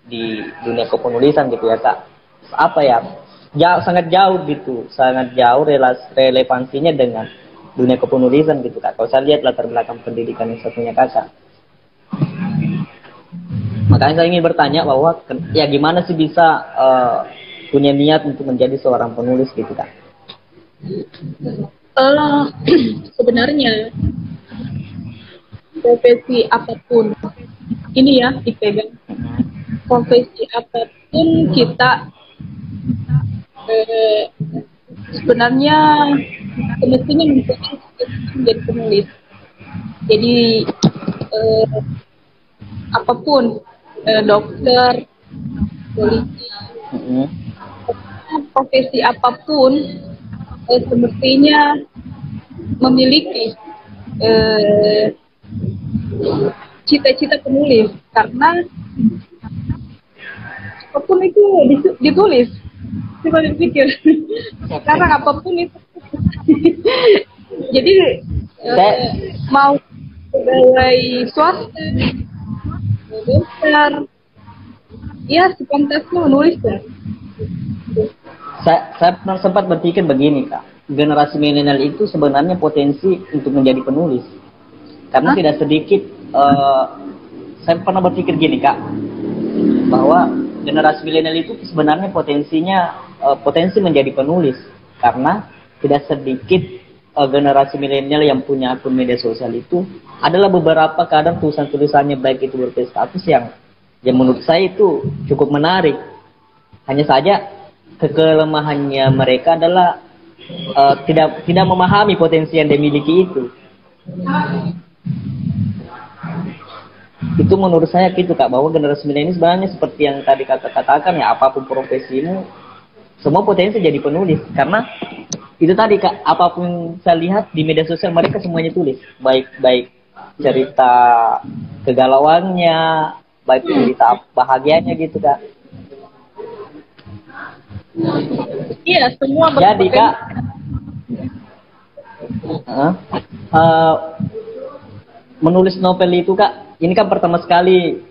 dunia kepenulisan gitu ya kak. Apa ya, sangat jauh gitu, sangat jauh relevansinya dengan dunia kepenulisan gitu kak. Kalau saya lihat latar belakang pendidikan yang satunya kakak, makanya saya ingin bertanya bahwa ya gimana sih bisa punya niat untuk menjadi seorang penulis gitu kak? Sebenarnya profesi apapun ini ya dipegang, profesi apapun kita sebenarnya semestinya menjadi penulis. Jadi apapun, dokter, polisi, profesi apapun semestinya memiliki cita-cita penulis, karena apapun itu ditulis. Coba dipikir, sekarang apapun itu jadi mau pegawai swasta, dokter, ya sepantasnya menulis kan. Saya pernah sempat berpikir begini kak, generasi milenial itu sebenarnya potensi untuk menjadi penulis, karena tidak sedikit saya pernah berpikir gini kak, bahwa generasi milenial itu sebenarnya potensi menjadi penulis, karena tidak sedikit generasi milenial yang punya akun media sosial itu adalah beberapa kadang tulisan-tulisannya baik itu berprestasi yang menurut saya itu cukup menarik. Hanya saja kelemahannya mereka adalah tidak memahami potensi yang dimiliki itu. Itu menurut saya gitu kak, bahwa generasi milenial ini sebenarnya seperti yang tadi kakak katakan ya, apapun profesimu semua potensi jadi penulis, karena itu tadi kak, apapun saya lihat di media sosial mereka semuanya tulis, baik cerita kegalauannya, baik cerita bahagianya gitu kak. Iya, semua jadi kak menulis novel itu kak, ini kan pertama sekali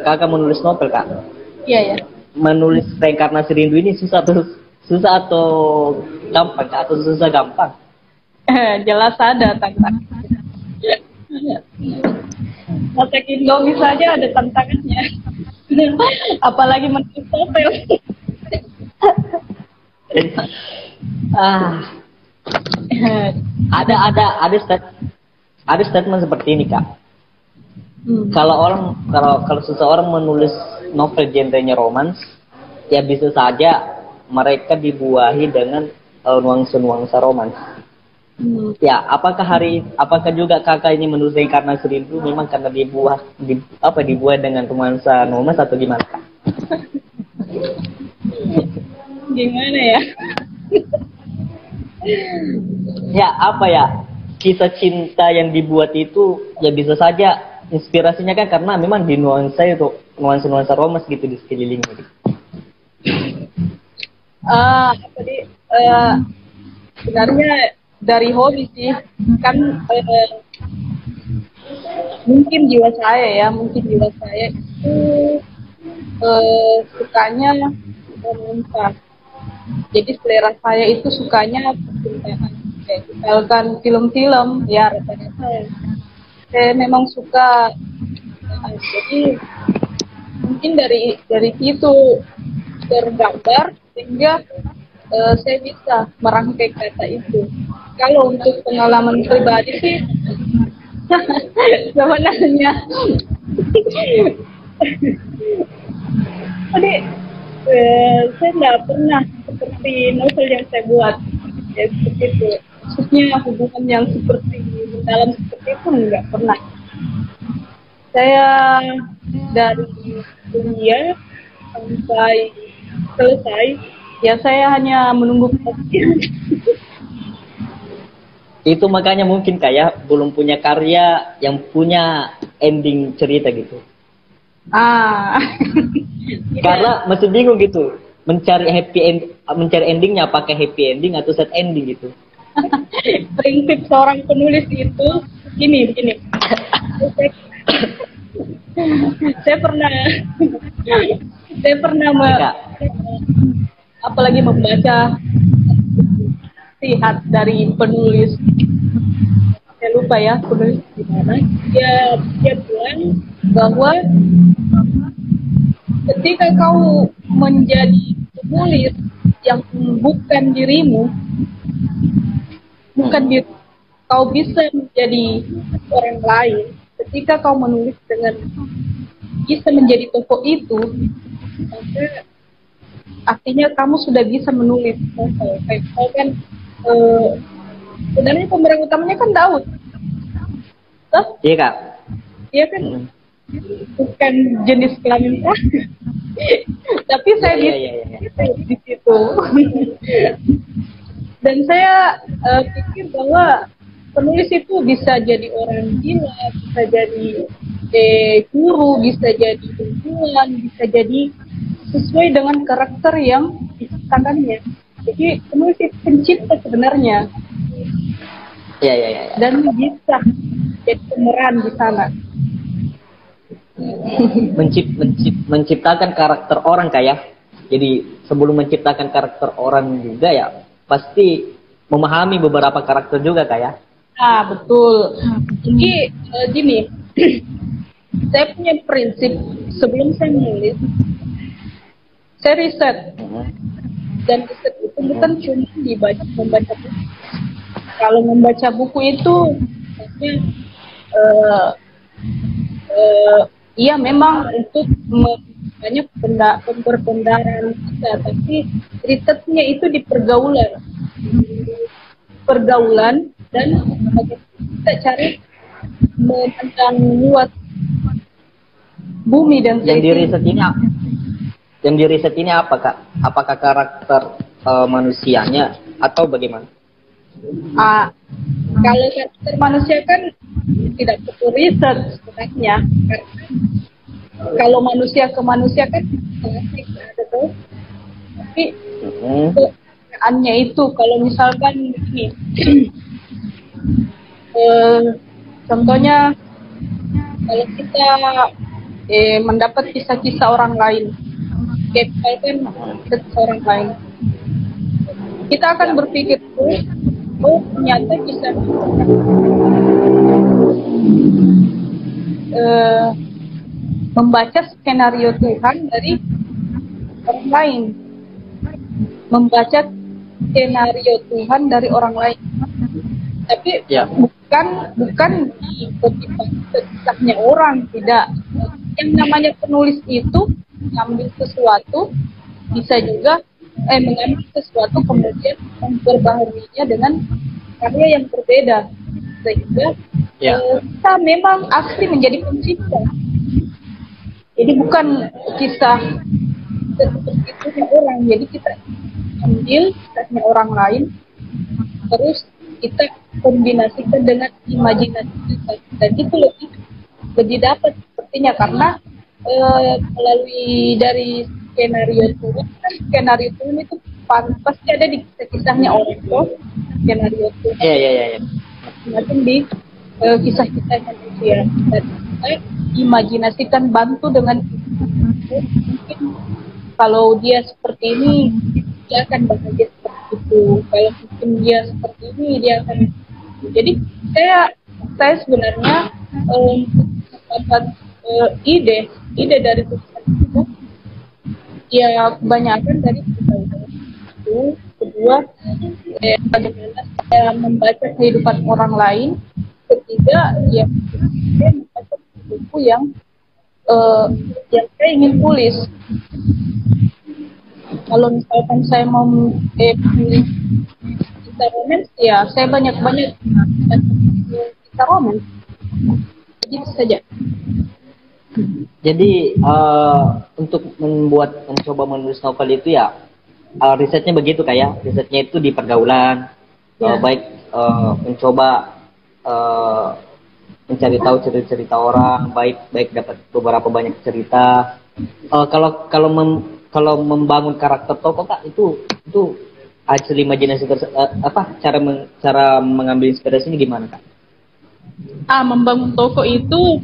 kakak menulis novel kak. Iya ya. Menulis Reinkarnasi Rindu ini susah atau gampang kak, atau susah gampang? Jelas ada tantangan. Masak Indomie saja ada tantangannya. Apalagi menulis novel. Ada statement seperti ini kak. Kalau seseorang menulis novel genrenya romans, ya bisa saja mereka dibuahi dengan nuansa romans. Ya, apakah juga kakak ini menulis Reinkarnasi Rindu memang karena dibuat dengan nuansa romans atau gimana kak? Gimana ya? Ya kisah cinta yang dibuat itu ya bisa saja inspirasinya kan karena memang di nuansa romans gitu di sekelilingnya. Sebenarnya dari hobi sih, kan mungkin jiwa saya itu sukanya romansa. Jadi selera saya itu sukanya percintaan. Misalkan film-film, ya rata-rata saya memang suka. Jadi mungkin dari situ tergambar sehingga saya bisa merangkai kata itu. Kalau untuk pengalaman pribadi sih sebenarnya tadi saya tidak pernah seperti novel yang saya buat ya, seperti itu. Maksudnya hubungan yang seperti dalam seperti itu nggak pernah. Saya dari kuliah sampai selesai ya saya hanya menunggu kepastian. Itu makanya mungkin kayak belum punya karya yang punya ending cerita gitu. Karena masih bingung gitu mencari endingnya, apakah happy ending atau sad ending gitu. Prinsip seorang penulis itu begini. Saya pernah saya pernah Kak. apalagi membaca nasihat dari penulis, saya lupa ya penulis di mana, dia bilang bahwa ketika kau menjadi penulis yang bukan dirimu, kau bisa menjadi orang lain. Ketika kau menulis dengan bisa menjadi tokoh itu, maka artinya kamu sudah bisa menulis novel. Kayak kan sebenarnya pemeran utamanya kan Daud. Iya Kak. Dia kan bukan jenis kelamin tapi saya di situ. Dan saya pikir bahwa penulis itu bisa jadi orang gila, bisa jadi guru, bisa jadi ilmuwan, bisa jadi sesuai dengan karakter yang diciptakannya. Jadi penulis itu pencipta sebenarnya. Iya. Dan bisa jadi pemeran di sana. Menciptakan karakter orang kayak. Jadi sebelum menciptakan karakter orang juga ya pasti memahami beberapa karakter juga kayak. Ah, betul. Jadi gini, saya punya prinsip sebelum saya menulis, saya riset. Dan riset itu bukan cuma membaca buku. Kalau membaca buku itu, iya memang untuk banyak pemberpendaran kita, tapi risetnya itu di pergaulan dan kita cari memandang luas bumi dan yang di riset ini apa Kak? Apakah karakter manusianya atau bagaimana? Kalau karakter manusia kan tidak perlu riset sebenarnya, karena kalau manusia ke manusia kan klasik ada tuh. Tapi pertanyaannya itu kalau misalkan ini contohnya kalau kita mendapat kisah-kisah orang lain, misalkan kisah orang lain, kita akan berpikir ternyata kisah membaca skenario Tuhan dari orang lain, membaca skenario Tuhan dari orang lain, tapi bukan di kisahnya orang, tidak. Yang namanya penulis itu mengambil sesuatu, bisa juga mengambil sesuatu kemudian memperbaharuinya dengan karya yang berbeda, sehingga kita memang asli menjadi pencipta. Jadi bukan kisah seperti orang, jadi kita ambil kisahnya orang lain, terus kita kombinasikan dengan imajinasi kita, dan itu lebih dapat sepertinya, karena melalui dari skenario Tuhan, kan skenario Tuhan itu pasti ada di kisah-kisahnya orang tuh, skenario Tuhan. Iya. Macam di kisah-kisah manusia, dan kita imajinasikan bantu dengan mungkin kalau dia seperti ini dia akan bahagia seperti itu, kalau mungkin dia seperti ini dia akan. Jadi saya sebenarnya dapat ide dari tulisan itu ya kebanyakan dari itu. Kedua, bagaimana saya membaca kehidupan orang lain. Ketiga, ya saya membaca buku yang saya ingin tulis. Kalau misalkan saya mau menulis kisah romans, ya saya banyak kisah romans. Begitu saja. Jadi untuk mencoba menulis novel itu ya risetnya begitu kayak risetnya itu di pergaulan, baik mencoba mencari tahu cerita orang, baik dapat beberapa banyak cerita. Kalau membangun karakter tokoh Kak itu hasil imajinasi cara mengambil inspirasinya gimana kak? Membangun toko itu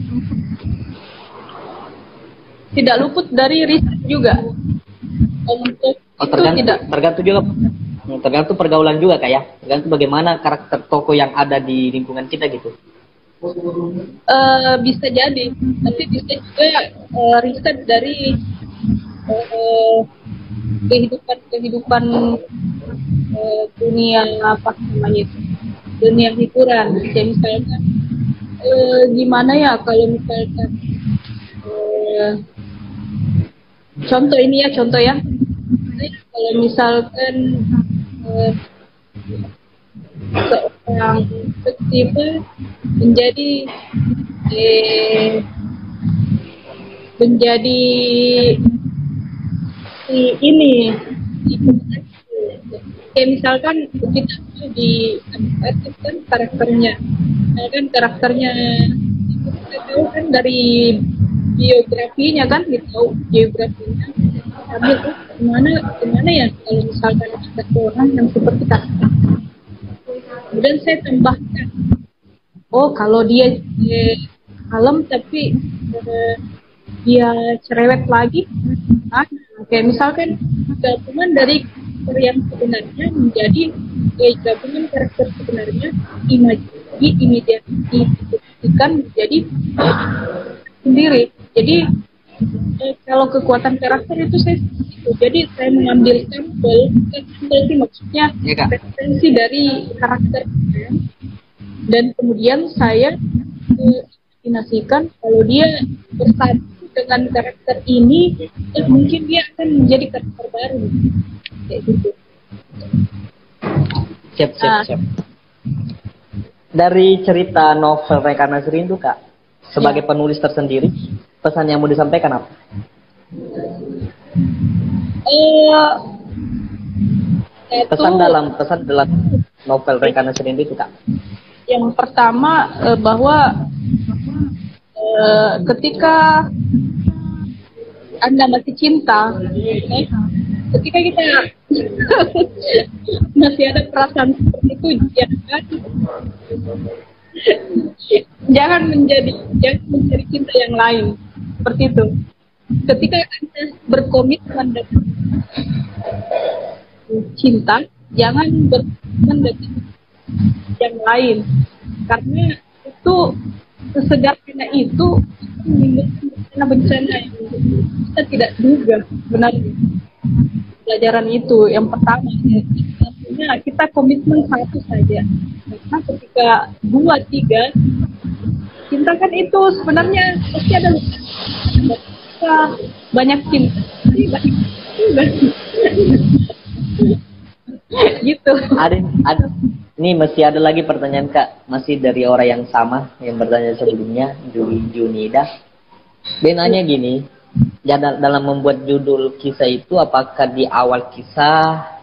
tidak luput dari riset juga. Untuk tergantung pergaulan juga kak ya, tergantung bagaimana karakter toko yang ada di lingkungan kita gitu. Bisa jadi, tapi bisa juga riset dari kehidupan dunia apa namanya itu, dunia hiburan. Kayak misalnya gimana ya kalau misalkan contoh ya kalau misalkan seorang festival menjadi ini kayak misalkan kita diartikan karakternya, misalkan karakternya kita tahu kan dari biografinya kan, kita tahu biografinya, tapi kemana ya kalau misalkan ada orang yang seperti karakter. Kemudian saya tambahkan, kalau dia kalem tapi dia cerewet lagi, kayak misalkan gabungan dari karakter yang sebenarnya menjadi gabungan karakter sebenarnya diimajinasikan menjadi sendiri. Jadi kalau kekuatan karakter itu jadi saya mengambil sampel sih maksudnya referensi dari karakter dan kemudian saya imajinasikan kalau dia bersatu dengan karakter ini, mungkin dia akan menjadi karakter baru kayak gitu. Siap. Dari cerita novel Reinkarnasi Rindu kak, sebagai penulis tersendiri, pesan yang mau disampaikan apa? Pesan dalam novel Reinkarnasi Rindu itu kak. Yang pertama bahwa ketika Anda masih cinta, ketika kita masih ada perasaan seperti itu, jangan mencari cinta yang lain seperti itu. Ketika Anda berkomitmen dengan cinta, jangan berkomitmen dengan yang lain, karena itu sesederhana itu menimbulkan bencana yang kita tidak duga sebenarnya. Pelajaran itu yang pertama, kita komitmen satu saja, karena ketika 2, 3 cinta kan itu sebenarnya pasti ada banyak cinta, gitu. Ada ini masih ada lagi pertanyaan kak, masih dari orang yang sama yang bertanya sebelumnya, Junida. Dia nanya gini, dalam membuat judul kisah itu, apakah di awal kisah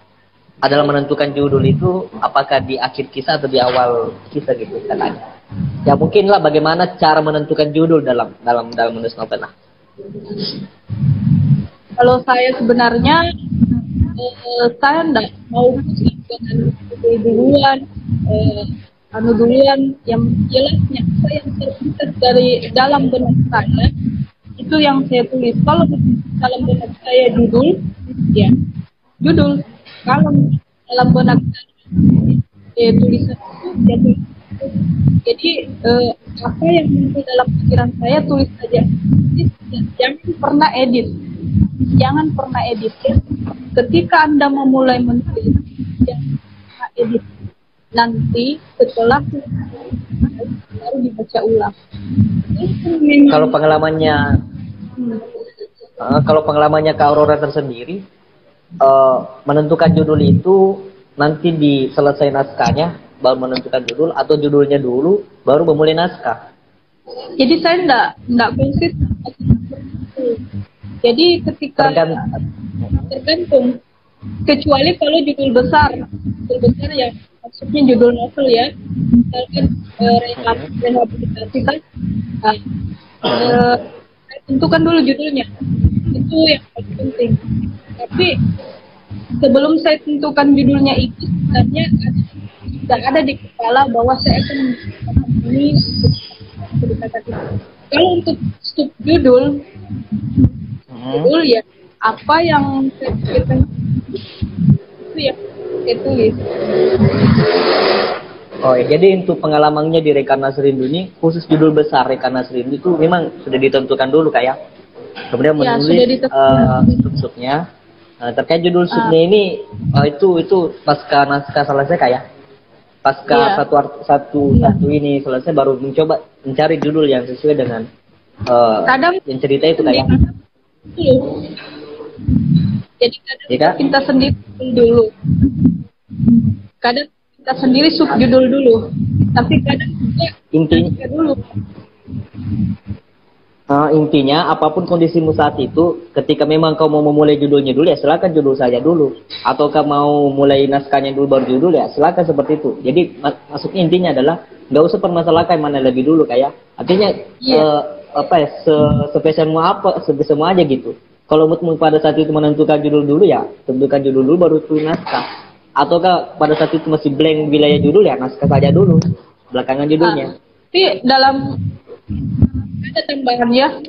adalah menentukan judul itu, apakah di akhir kisah atau di awal kisah gitu katanya. Ya mungkin lah bagaimana cara menentukan judul dalam menulis novel lah. Kalau saya sebenarnya saya enggak mau dengan duluan yang jelasnya apa yang terpikir dari dalam benak saya itu yang saya tulis. Kalau dalam benak saya judul, ya judul. Kalau dalam benak saya tulisan itu, ya tulis. Jadi apa yang muncul dalam pikiran saya tulis saja. Jangan pernah edit. Ketika Anda memulai menulis, jangan pernah edit. Nanti setelah baru dibaca ulang. Kalau pengalamannya Kak Aurora tersendiri, menentukan judul itu nanti di selesai naskahnya baru menentukan judul, atau judulnya dulu baru memulai naskah? Jadi saya enggak konsisten. Jadi ketika tergantung, kecuali kalau judul besar ya, maksudnya judul novel ya, misalkan rehabilitasi kan, tentukan dulu judulnya, itu yang paling penting. Tapi sebelum saya tentukan judulnya itu sebenarnya sudah ada di kepala bahwa saya akan ini ceritakan itu. Kalau untuk subjudul, judul ya apa yang saya pikirkan itu ya saya tulis. Oh ya, jadi untuk pengalamannya di Reinkarnasi Rindu ini, khusus judul besar Reinkarnasi Rindu itu memang sudah ditentukan dulu Kak ya? Kemudian Ya, menulis sub-subnya. Terkait judul subnya ini, itu pasca naskah selesai Kak ya? Pasca satu ini selesai baru mencoba mencari judul yang sesuai dengan kadang yang cerita itu Kak ya? Jadi kadang kita sendiri dulu. Kadang kita sendiri subjudul dulu, tapi kadang juga intinya dulu. Intinya apapun kondisimu saat itu, ketika memang kau mau memulai judulnya dulu ya silakan judul saja dulu, ataukah mau mulai naskahnya dulu baru judul ya silakan seperti itu. Jadi maksudnya intinya adalah nggak usah permasalahkan mana lebih dulu kayak artinya spesialmu apa sebesarmu aja gitu. Kalau moodmu pada saat itu menentukan judul dulu ya tentukan judul dulu baru tulis naskah. Ataukah pada saat itu masih blank wilayah judul ya naskah saja dulu belakangan judulnya. Tapi dalam ada tambahannya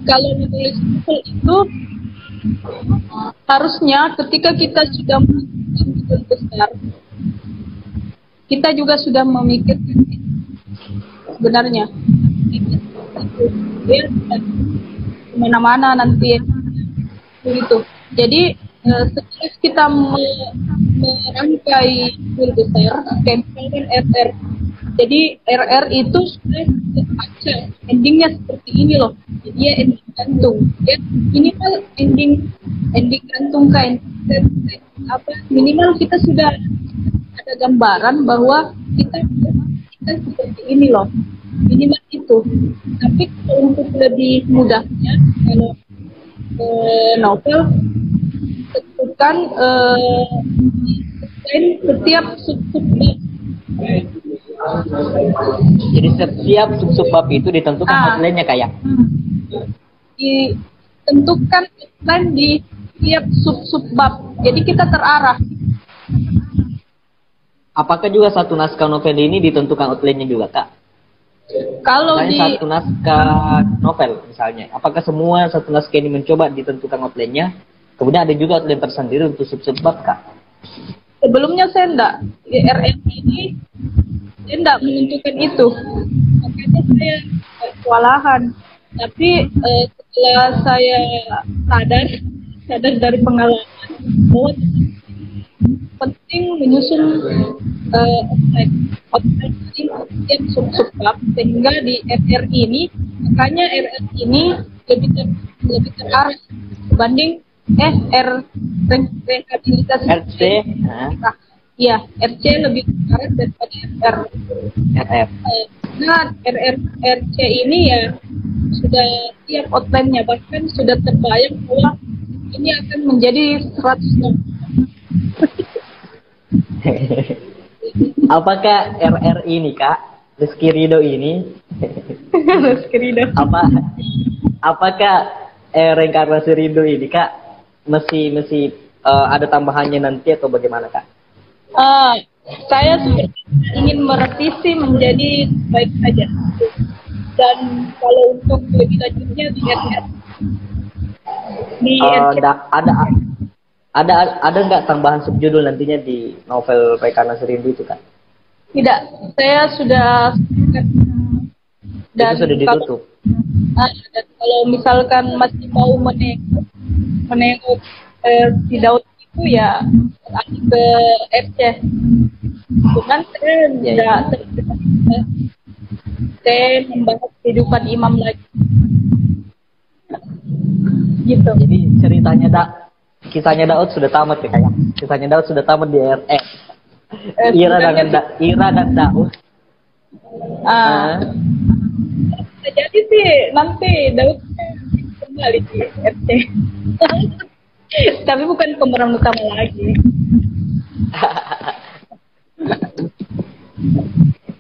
kalau menulis judul itu harusnya ketika kita sudah menulis judul besar kita juga sudah memikirkan sebenarnya kemana-mana nanti begitu. Jadi setelah kita merangkai judul besar, misalkan RR. Jadi RR itu sudah terbaca endingnya seperti ini loh. Dia ending gantung. Ya, minimal ending gantung kain. Apa minimal kita sudah ada gambaran bahwa kita seperti ini loh. Minimal itu. Tapi untuk lebih mudahnya kalau novel tentukan setiap sub-bab. Jadi setiap sub-bab itu ditentukan outline-nya kayak ditentukan outline di setiap sub-bab. Jadi kita terarah. Apakah juga satu naskah novel ini ditentukan outline-nya juga Kak? Kalau satu naskah novel misalnya, apakah semua satu naskah ini mencoba ditentukan outline-nya? Kemudian ada juga outline tersendiri untuk sub-bab Kak? Sebelumnya saya enggak, di RM ini saya enggak menentukan itu. Makanya saya kewalahan. Tapi setelah saya sadar dari pengalaman bahwa penting menyusun outline setiap sub-bab sehingga di RR ini makanya RR ini lebih terarah dibanding rehabilitasi RC ya RC lebih terarah daripada RR. Nah RC ini ya sudah siap outline-nya, bahkan sudah terbayang bahwa ini akan menjadi 100 nomor. Apakah RR ini Kak Rizky Ridho ini Rizky Ridho apakah Reinkarnasi Rindu ini Kak masih ada tambahannya nanti atau bagaimana Kak? Saya ingin merevisi menjadi baik saja dan kalau untuk lebih lanjutnya di RR ada nggak tambahan subjudul nantinya di novel Reinkarnasi Rindu itu Kak? Tidak, saya sudah dan itu sudah ditutup. Dan kalau misalkan masih mau menengok si Daud itu ya lanjut ke FC. Cuman saya tidak saya membahas kehidupan Imam lagi. Gitu. Jadi kisahnya Daud sudah tamat ya kayak. Kisahnya Daud sudah tamat di RR. Ira dan Daud. Jadi sih nanti Daud kembali di RC. Tapi bukan pemeran utama lagi.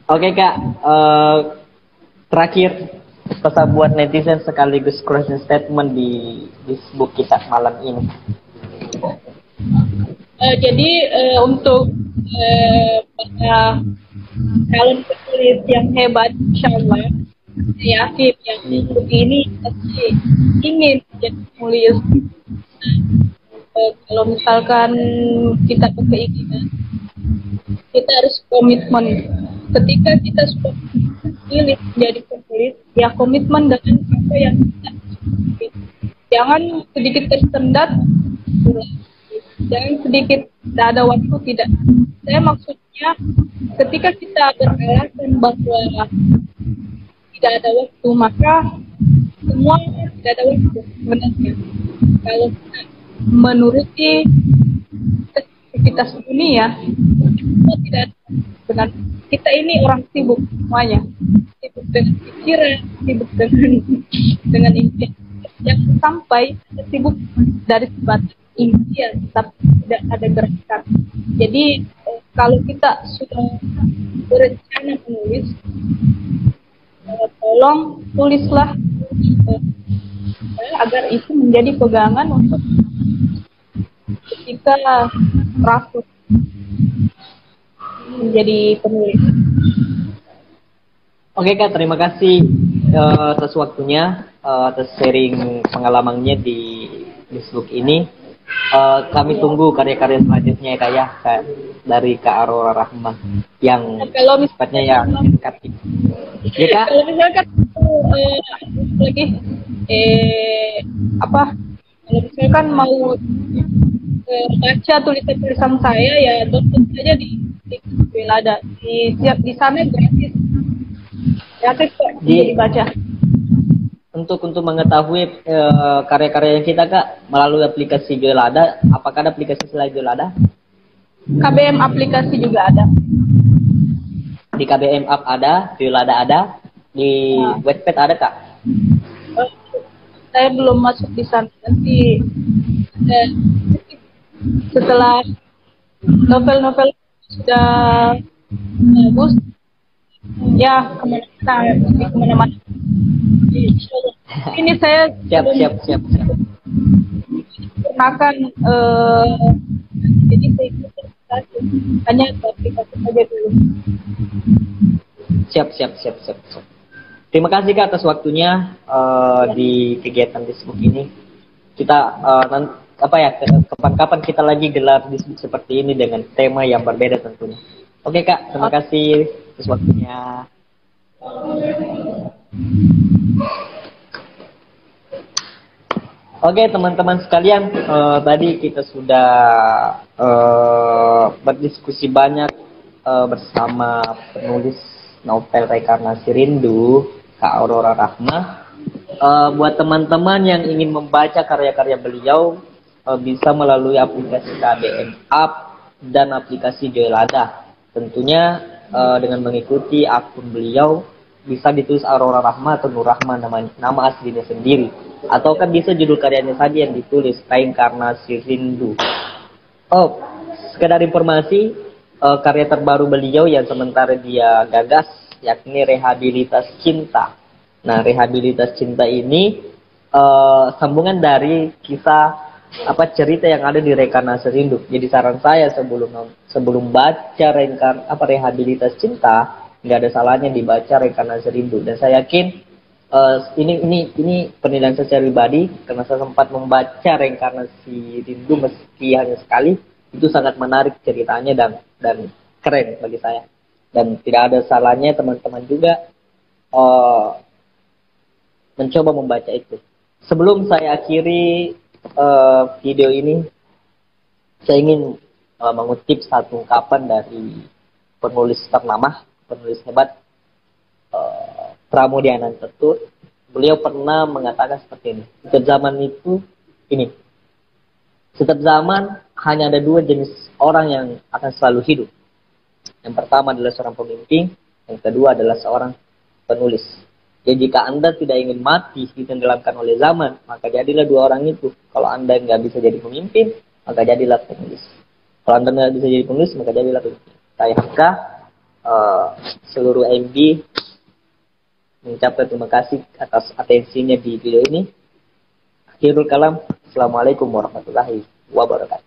Oke Kak, terakhir pesan buat netizen sekaligus closing statement di Facebook kita malam ini. Jadi untuk para calon penulis yang hebat, insya Allah, saya yakin yang ikut ini pasti ingin jadi penulis. Kalau misalkan kita berkeinginan, kita harus komitmen. Ketika kita sudah pilih menjadi penulis, ya komitmen dengan apa yang kita pilih. Jangan sedikit tersendat, jangan sedikit tidak ada waktu, tidak. Saya maksudnya ketika kita beralasan bahwa tidak ada waktu, maka semua tidak ada waktu sebenarnya. Kalau kita menuruti aktivitas dunia, semua tidak ada. Benar, kita ini orang sibuk semuanya, sibuk dengan pikiran, sibuk dengan impian yang sampai sibuk dari sebatas impian, tapi tidak ada gerakan. Jadi kalau kita sudah berencana menulis, tolong tulislah agar itu menjadi pegangan untuk ketika rasus menjadi penulis. Oke Kak, terima kasih atas waktunya, atas sharing pengalamannya di Facebook ini. Kami tunggu karya-karya selanjutnya ya Kak ya, Kak, dari Kak Aurora Rahmah yang sifatnya yang edukatif. Ya Kak? Kalau misalkan lagi kalau misalkan mau baca tulisan-tulisan saya, ya download saja di Joylada. Di sana gratis kok dibaca. Untuk mengetahui karya-karya yang kita Kak melalui aplikasi Joylada, apakah ada aplikasi selain Joylada? KBM aplikasi juga ada. Di KBM app ada, Joylada ada, di Wattpad ada Kak? Saya belum masuk di sana. Nanti setelah novel-novel sudah bagus, ya kemana-mana. Ini saya siap. Gunakan jadi saya hanya aplikasi saja dulu. Siap. Terima kasih Kak atas waktunya di kegiatan Facebook ini. Kita kapan-kapan kita lagi gelar diskusi seperti ini dengan tema yang berbeda tentunya. Oke Kak, terima kasih atas waktunya. Oke teman-teman sekalian, tadi kita sudah berdiskusi banyak bersama penulis novel Reinkarnasi Rindu, Kak Aurora Rahmah. Buat teman-teman yang ingin membaca karya-karya beliau, bisa melalui aplikasi KBM App dan aplikasi Joylada. Tentunya dengan mengikuti akun beliau, bisa ditulis Aurora Rahmah atau Nur Rahmah nama aslinya sendiri. Atau kan bisa judul karyanya saja yang ditulis, Reinkarnasi Rindu. Oh, sekedar informasi, karya terbaru beliau yang sementara dia gagas, yakni Rehabilitas Cinta. Nah, Rehabilitas Cinta ini sambungan dari kisah cerita yang ada di Reinkarnasi Rindu. Jadi saran saya sebelum baca Rehabilitas Cinta, nggak ada salahnya dibaca Reinkarnasi Rindu. Dan saya yakin ini penilaian saya pribadi, karena saya sempat membaca Reinkarnasi Rindu meski hanya sekali, itu sangat menarik ceritanya dan keren bagi saya. Dan tidak ada salahnya teman-teman juga mencoba membaca itu. Sebelum saya akhiri video ini, saya ingin mengutip satu ungkapan dari penulis ternama, penulis hebat, Pramudia Anantatur. Beliau pernah mengatakan seperti ini. Setiap zaman hanya ada dua jenis orang yang akan selalu hidup. Yang pertama adalah seorang pemimpin, yang kedua adalah seorang penulis. Jadi jika Anda tidak ingin mati ditenggelamkan oleh zaman, maka jadilah dua orang itu. Kalau Anda nggak bisa jadi pemimpin, maka jadilah penulis. Kalau Anda nggak bisa jadi penulis, maka jadilah pemimpin. Saya harap seluruh MB mengucapkan terima kasih atas atensinya di video ini. Akhirul kalam, Assalamualaikum warahmatullahi wabarakatuh.